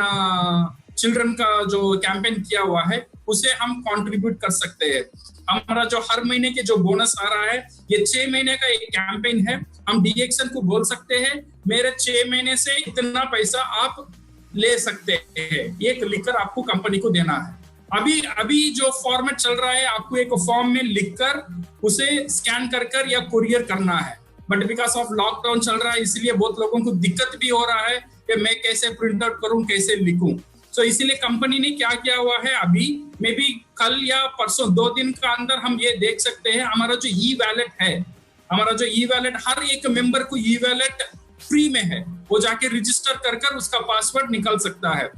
चिल्ड्रन का जो कैंपेन किया हुआ है, उसे हम कंट्रीब्यूट कर सकते हैं. हमारा जो हर महीने के जो बोनस आ रहा है, ये 6 महीने का एक कैंपेन है. हम DXN को बोल सकते हैं मेरे 6 महीने से इतना पैसा आप ले सकते हैं, एक लिखकर आपको कंपनी को देना है. अभी जो फॉर्मेट चल रहा है, आपको एक फॉर्म में लिखकर उसे स्कैन कर या कुरियर करना है. बट बिकॉज ऑफ लॉकडाउन चल रहा है, इसलिए बहुत लोगों को दिक्कत भी हो रहा है कि मैं कैसे प्रिंट आउट करूं, कैसे लिखूं. सो इसीलिए कंपनी ने क्या किया हुआ है, अभी मे बी कल या परसों 2 दिन का अंदर हम ये देख सकते हैं, हमारा जो ई वैलेट है, हमारा जो ई वैलेट हर एक मेंबर को ई वैलेट फ्री में है, वो जाके रजिस्टर कर कर उसका पासवर्ड निकल सकता है।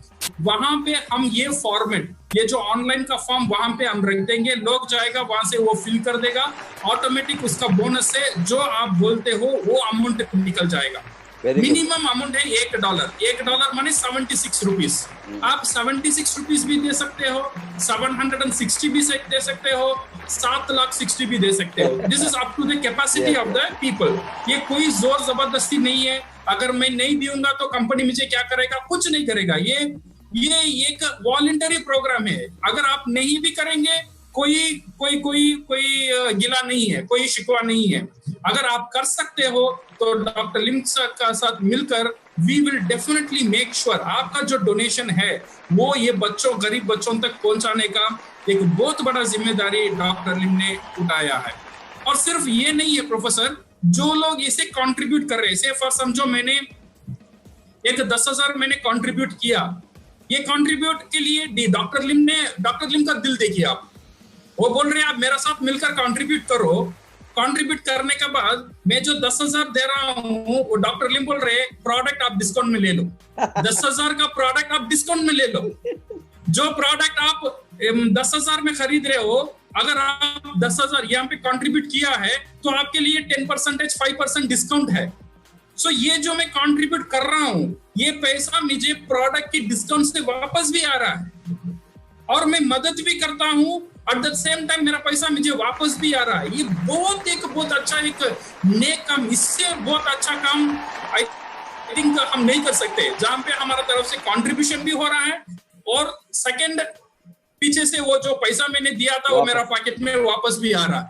वहां पे हम ये फॉर्मेट, ये जो ऑनलाइन का फॉर्म वहां पे हम रख देंगे, लोग जाएगा वहां से वो फिल कर देगा, ऑटोमेटिक उसका बोनस से जो आप बोलते हो वो अमाउंट निकल जाएगा। मिनिमम अमाउंट है $1, $1 माने 76 रुपीज। आप 76 रुपीज भी दे सकते हो, 760 भी दे सकते हो, 7,60,000 भी दे सकते हो। This is up to the capacity of the people. ये कोई जोर जबरदस्ती नहीं है। अगर मैं नहीं दूंगा तो कंपनी मुझे क्या करेगा? कुछ नहीं करेगा। ये एक वॉलंटरी प्रोग्राम है। अगर आप नहीं भी करेंगे कोई गिला नहीं है, कोई शिकवा नहीं है। अगर आप कर सकते हो तो डॉक्टर लिम का साथ मिलकर we will definitely make sure आपका जो डोनेशन है वो ये बच्चों, गरीब बच्चों तक पहुंचाने का एक बहुत बड़ा जिम्मेदारी डॉक्टर लिम ने उठाया है। और सिर्फ ये नहीं है प्रोफेसर, जो लोग इसे कंट्रीब्यूट कर रहे हैं, से फॉर समझो मैंने एक 10,000 मैंने कंट्रीब्यूट किया, ये कंट्रीब्यूट के लिए डॉक्टर लिम का दिल देखिए आप। वो बोल रहे हैं आप मेरा साथ मिलकर कंट्रीब्यूट करो। कंट्रीब्यूट करने के बाद मैं जो 10,000 दे रहा हूँ वो डॉक्टर लिम बोल रहे हैं प्रोडक्ट आप डिस्काउंट में ले लो। 10,000 का प्रोडक्ट आप डिस्काउंट में ले लो। जो प्रोडक्ट आप 10,000 में खरीद रहे हो, अगर आप 10,000 यहाँ पे कंट्रीब्यूट किया है तो आपके लिए 10%, 5% डिस्काउंट है। सो ये जो मैं कंट्रीब्यूट कर रहा हूँ, ये पैसा मुझे प्रोडक्ट की डिस्काउंट से वापस भी आ रहा है और मैं मदद भी करता हूँ। एट द सेम टाइम मेरा पैसा मुझे वापस भी आ रहा है। ये बहुत अच्छा एक नेक काम, इससे बहुत अच्छा काम आई थिंक हम नहीं कर सकते, जहां पे हमारा तरफ से कंट्रीब्यूशन भी हो रहा है और सेकंड पीछे से वो जो पैसा मैंने दिया था वो मेरा पॉकेट में वापस भी आ रहा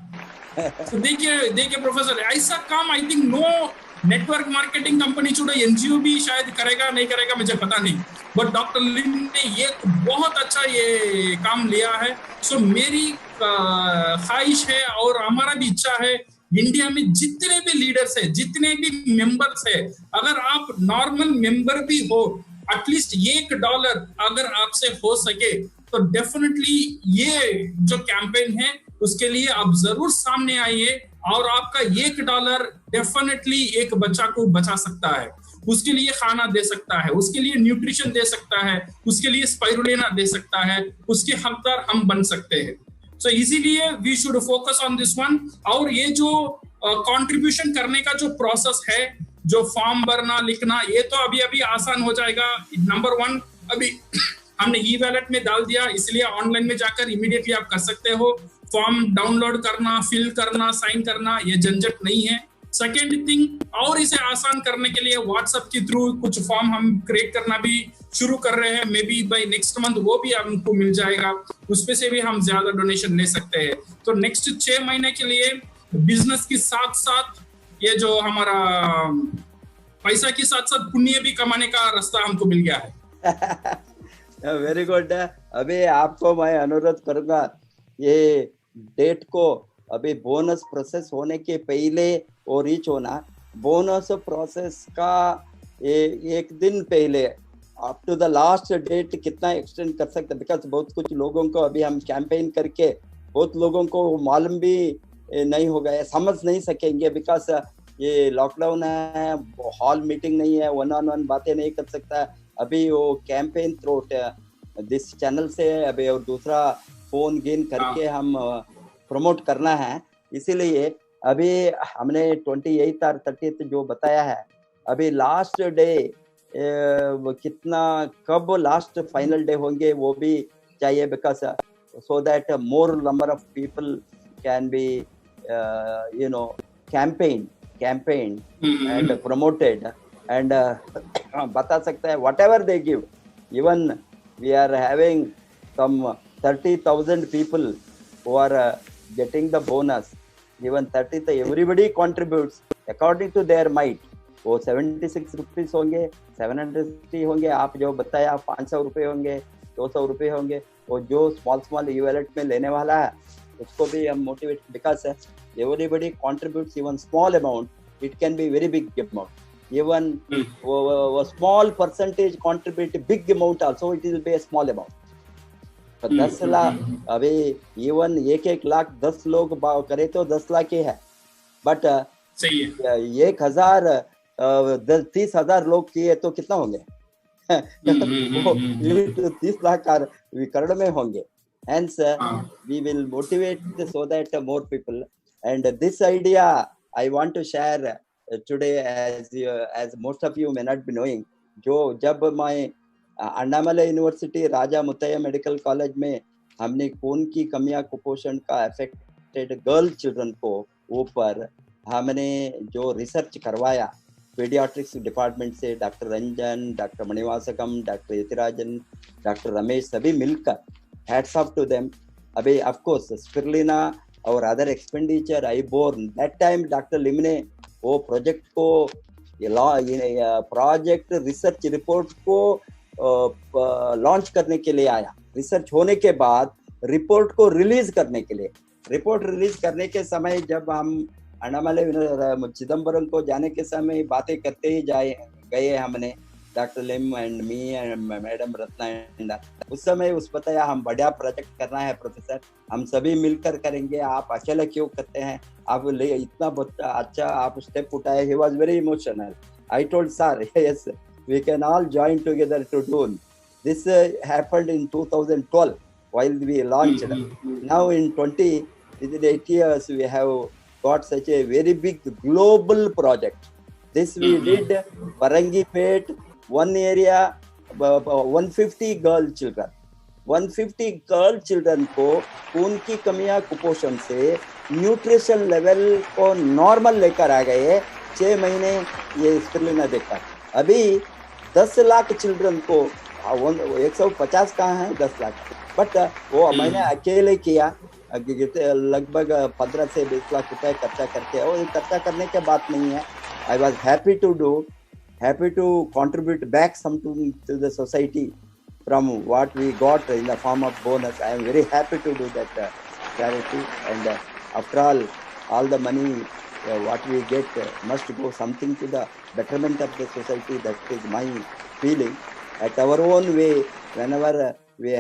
है। तो देखिए प्रोफेसर, ऐसा काम I think no network marketing company छोड़ो एनजीओ भी शायद करेगा, नहीं करेगा मुझे पता नहीं, बट डॉक्टर लिम ने ये बहुत अच्छा ये काम लिया है। सो मेरी ख्वाहिश है और हमारा भी इच्छा है, इंडिया में जितने भी लीडर्स है, जितने भी मेंबर्स है, अगर आप नॉर्मल मेंबर भी हो, एटलीस्ट $1 अगर आपसे हो सके तो डेफिनेटली ये जो कैंपेन है उसके लिए आप जरूर सामने आइए और आपका $1 डेफिनेटली एक बच्चा को बचा सकता है, उसके लिए खाना दे सकता है, उसके लिए न्यूट्रिशन दे सकता है, उसके लिए स्पाइरुलिना दे सकता है, उसके हकदार हम बन सकते हैं। सो इसीलिए we should focus on this one. और ये जो कंट्रीब्यूशन करने का जो प्रोसेस है, जो फॉर्म भरना लिखना, ये तो अभी आसान हो जाएगा। नंबर 1 अभी हमने ई वैलेट में डाल दिया, इसलिए ऑनलाइन में जाकर इमीडिएटली आप कर सकते हो। फॉर्म डाउनलोड करना, फिल करना, साइन करना, ये झंझट नहीं है। सेकेंड थिंग, और इसे आसान करने के लिए व्हाट्सएप के थ्रू कुछ फॉर्म हम क्रिएट करना भी शुरू कर रहे हैं। Maybe by next month वो भी हमको मिल जाएगा, उसपे से भी हम ज्यादा डोनेशन ले सकते हैं। तो नेक्स्ट 6 महीने के लिए बिजनेस के साथ साथ ये जो हमारा पैसा के साथ साथ पुण्य भी कमाने का रास्ता हमको मिल गया है। Very good. अभी आपको मैं अनुरोध करूंगा, ये डेट को अभी बोनस प्रोसेस होने के पहले वो रीच होना, बोनस प्रोसेस का एक दिन पहले up to the last date कितना एक्सटेंड कर सकते हैं, बिकॉज बहुत कुछ लोगों को अभी हम कैंपेन करके बहुत लोगों को मालूम भी नहीं होगा, समझ नहीं सकेंगे, बिकॉज ये लॉकडाउन है, हॉल मीटिंग नहीं है, 1-on-1 बातें नहीं कर सकता। अभी वो कैंपेन थ्रू दिस चैनल से अभी और दूसरा फोन गेन करके हम प्रमोट करना है। इसीलिए अभी हमने 28 और 30 जो बताया है, अभी लास्ट डे कितना, कब लास्ट फाइनल डे होंगे वो भी चाहिए, because so that more number of people can be campaigned and promoted and बता सकता है whatever they give. Even we are having some 30,000 people who are getting the bonus. Even 30, everybody contributes according to their might. वो 76 रुपीस होंगे, 760 होंगे, आप जो बताया 500 रुपये होंगे, 200 रुपये होंगे, और जो स्मॉल ई वैलेट में लेने वाला है उसको भी हम motivate, because everybody contributes even small amount, it can be very big amount. even a small percentage contribute a big amount also, it will be a small amount. तो 10 लाख अभी इवन 1 लाख 10 लोग करे तो 10 लाख ही है, बट सही है 1,000 30,000 लोग किए तो कितना होंगे? 30 लाख करोड़ में होंगे. Hence we will motivate so that more people, and this idea I want to share today, as most of you may not be knowing. जो जब मैं अन्नामलई यूनिवर्सिटी राजा मुत्तैया मेडिकल कॉलेज में हमने खून की कमियां कुपोषण का अफेक्टेड गर्ल चिल्ड्रन को ऊपर हमने जो रिसर्च करवाया पीडियाट्रिक्स डिपार्टमेंट से, doctor Ranjan, doctor Manivasakam, doctor Yathirajan, doctor Ramesh, सभी मिलकर, हैट्स ऑफ टू देम. अभी ऑफ कोर्स स्पिरुलिना और other expenditure I borne that time doctor Lim ने वो प्रोजेक्ट को प्रोजेक्ट रिसर्च रिपोर्ट को लॉन्च करने के लिए आया. रिसर्च होने के बाद रिपोर्ट को रिलीज करने के लिए, रिपोर्ट रिलीज करने के समय जब हम अन्नामलई चिदम्बरम को जाने के समय बातें करते ही गए हमने, doctor limb and me and madam Ratna and उस समय उस बताया हम बड़ा प्रोजेक्ट करना है प्रोफेसर, हम सभी मिलकर करेंगे, आप अकेले क्यों करते हैं, आप इतना अच्छा आप स्टेप उठाए. He was very emotional. I told sir yes we can all join together to do. This happened in 2012 while we launched. Now in 8 years we have got such a very big global project. This we did Parangipet, one area, 150 girl children. 150 girl children को खून की कमियां कुपोषण से न्यूट्रिशन लेवल को नॉर्मल लेकर आ गए. 6 महीने ये स्पिरुलिना देखा. अभी 10 लाख चिल्ड्रन को 150 कहाँ है 10 लाख, बट वो मैंने अकेले किया. लगभग 15 से 20 लाख रुपए खर्चा करके, और खर्चा करने के बात नहीं है. I was happy to contribute back something to the society from what we got in the form of bonus. I am very happy to do that charity, and after all the money what we get must go something to the betterment of the society. That is my feeling. At our own way, whenever we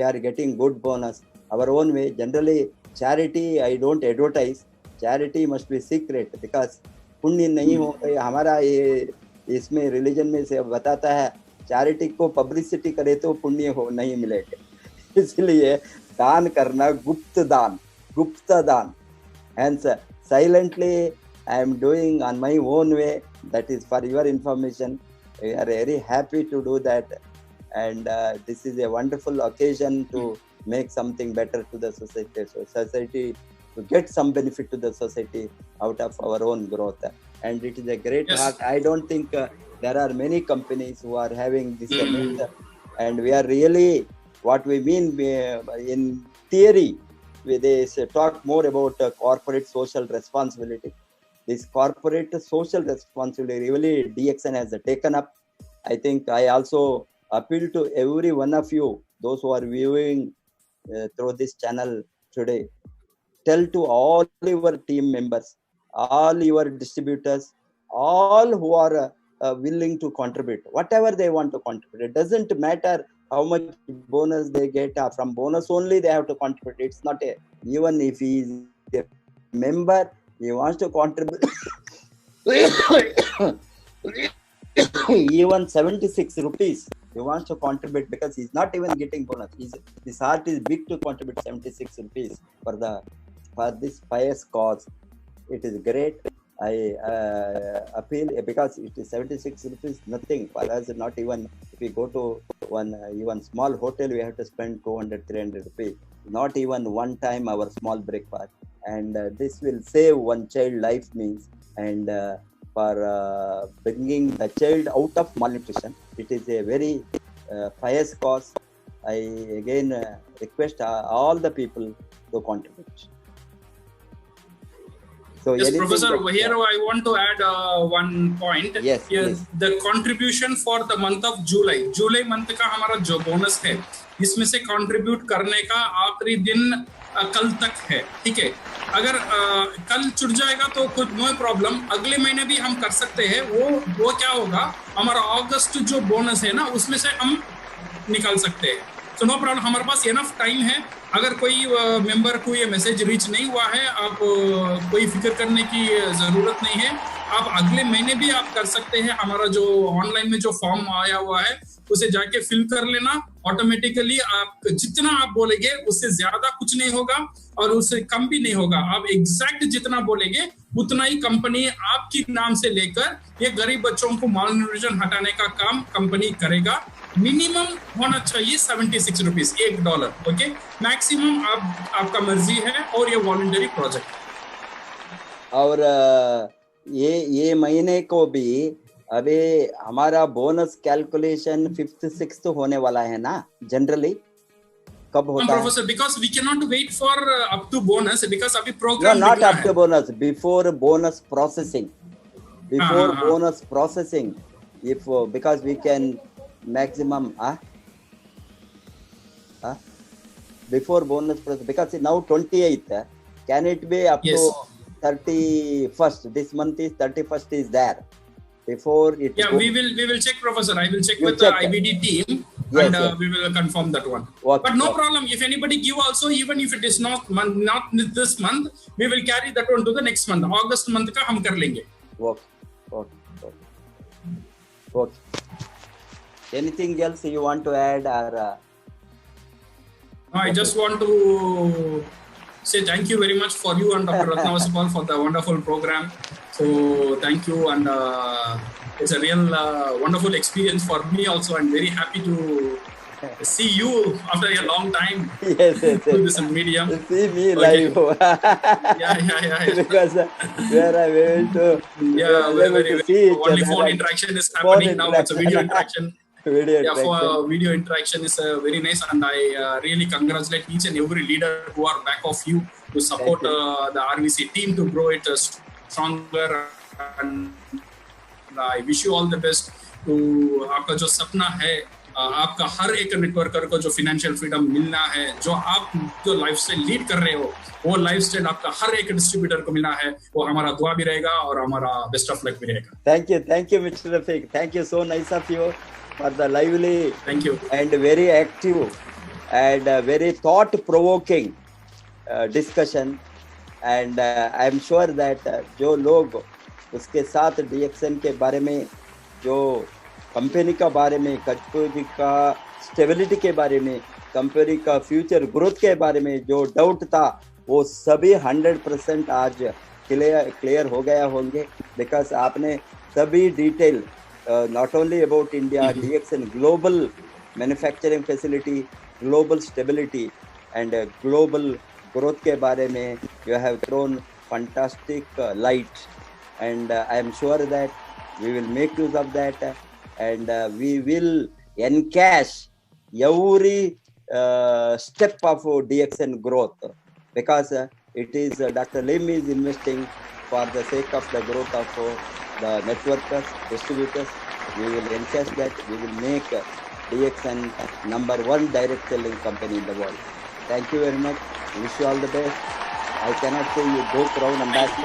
are getting good bonus, our own way. Generally, charity I don't advertise. Charity must be secret, because पुण्य नहीं हो. हमारा ये इसमें रिलीजन में से बताता है चैरिटी को पब्लिसिटी करे तो पुण्य हो नहीं मिलेगा. इसलिए दान करना गुप्त दान. Hence silently I am doing on my own way. That is for your information. We are very happy to do that, and this is a wonderful occasion to make something better to the society. So society to get some benefit to the society out of our own growth, and it is a great heart. I don't think there are many companies who are having this and we are really what we mean in theory. They talk more about corporate social responsibility. This corporate social responsibility really DXN has taken up. I think I also appeal to every one of you, those who are viewing through this channel today. Tell to all your team members, all your distributors, all who are willing to contribute, whatever they want to contribute. It doesn't matter how much bonus they get. From bonus only they have to contribute. It's not even if he is a member, he wants to contribute even 76 rupees he wants to contribute, because he's not even getting bonus. His heart is big to contribute 76 rupees for this pious cause. It is great. I appeal, because it is 76 rupees, nothing for us. Not even if we go to one even small hotel, we have to spend 200-300 rupees. Not even one time our small breakfast, and this will save one child life means, and for bringing the child out of malnutrition. It is a very pious cause. I again request all the people to contribute. So yes, anything Professor, that- here I want to add one point. Yes, Here, please. the contribution for the month of July. July month का हमारा जो बोनस है, इसमें से कंट्रीब्यूट करने का आखिरी दिन कल तक है, ठीक है। अगर कल छूट जाएगा तो कुछ नो प्रॉब्लम, अगले महीने भी हम कर सकते हैं। वो क्या होगा, हमारा अगस्त जो बोनस है ना, उसमें से हम निकाल सकते हैं। तो नो प्रॉब्लम, हमारे पास इनफ टाइम है। अगर कोई मेंबर को ये मैसेज रीच नहीं हुआ है, आप कोई फिक्र करने की जरूरत नहीं है। आप अगले महीने भी आप कर सकते हैं। हमारा जो ऑनलाइन में जो फॉर्म आया हुआ है उसे जाके फिल कर लेना। ऑटोमेटिकली आप जितना आप बोलेंगे उससे ज्यादा कुछ नहीं होगा और उससे कम भी नहीं होगा। आप एग्जैक्ट जितना बोलेंगे उतना ही कंपनी आपकी नाम से लेकर ये गरीब बच्चों को माल न्यूट्रिशन हटाने का काम कंपनी करेगा। मिनिमम होना चाहिए 76 रुपीज, $1, ओके। मैक्सिमम आपका मर्जी है और ये वॉलंटरी प्रोजेक्ट। और ये महीने को भी अभी हमारा बोनस कैलकुलेशन 5th 6th होने वाला है ना, जनरली कब होता है? Professor, because we cannot wait for up to bonus because अभी No, program not up to bonus, before bonus processing. Before bonus processing, if because we can maximum before bonus process, because now 28th, can it be up Yes. to 31st? This month is 31st is there. Before it Yeah, we will check, Professor. I will check with the IBD team. Yes, and yes. we will confirm that one. Okay, But no okay. problem. If anybody give also, even if it is not this month, we will carry that one to the next month. August month का हम कर लेंगे. Okay. Anything else you want to add or? I just want to say thank you very much for you and Dr. Ratnavasapal for the wonderful program. So thank you, and it's a real wonderful experience for me also. I'm very happy to see you after a long time. Yes. Through this medium. See me live. Yeah. Because we are able to. Yeah, very see each only other. phone interaction is happening now. It's a video interaction. Video video interaction is very nice, and I really congratulate each and every leader who are back of you to support the RVC team to grow it stronger. And I wish you all the best. to आपका जो सपना है, आपका हर एक नेटवर्कर को जो फाइनेंशियल फ्रीडम मिलना है, जो आप जो लाइफस्टाइल लीड कर रहे हो, वो लाइफस्टाइल आपका हर एक डिस्ट्रीब्यूटर को मिलना है, वो हमारा दुआ भी रहेगा और हमारा बेस्ट ऑफ लक भी रहेगा. Thank you, Mr. Rafiq. Thank you, so nice of you for the lively. Thank you. And very active and very thought-provoking discussion. And I am sure that जो लोग उसके साथ DXN के बारे में, जो कंपनी का बारे में, कंपनी का स्टेबिलिटी के बारे में, कंपनी का फ्यूचर ग्रोथ के बारे में जो डाउट था, वो सभी 100% आज क्लियर हो गया होंगे. बिकॉज आपने सभी detail not only about India, DXN global manufacturing facility, global stability and global growth के बारे में you have thrown fantastic light. And I am sure that we will make use of that, and we will encash every step of DXN growth, because it is Dr. Lim is investing for the sake of the growth of the networkers, distributors. We will encash that. We will make DXN #1 direct selling company in the world. Thank you very much. Wish you all the best. I cannot say you go crown ambassador.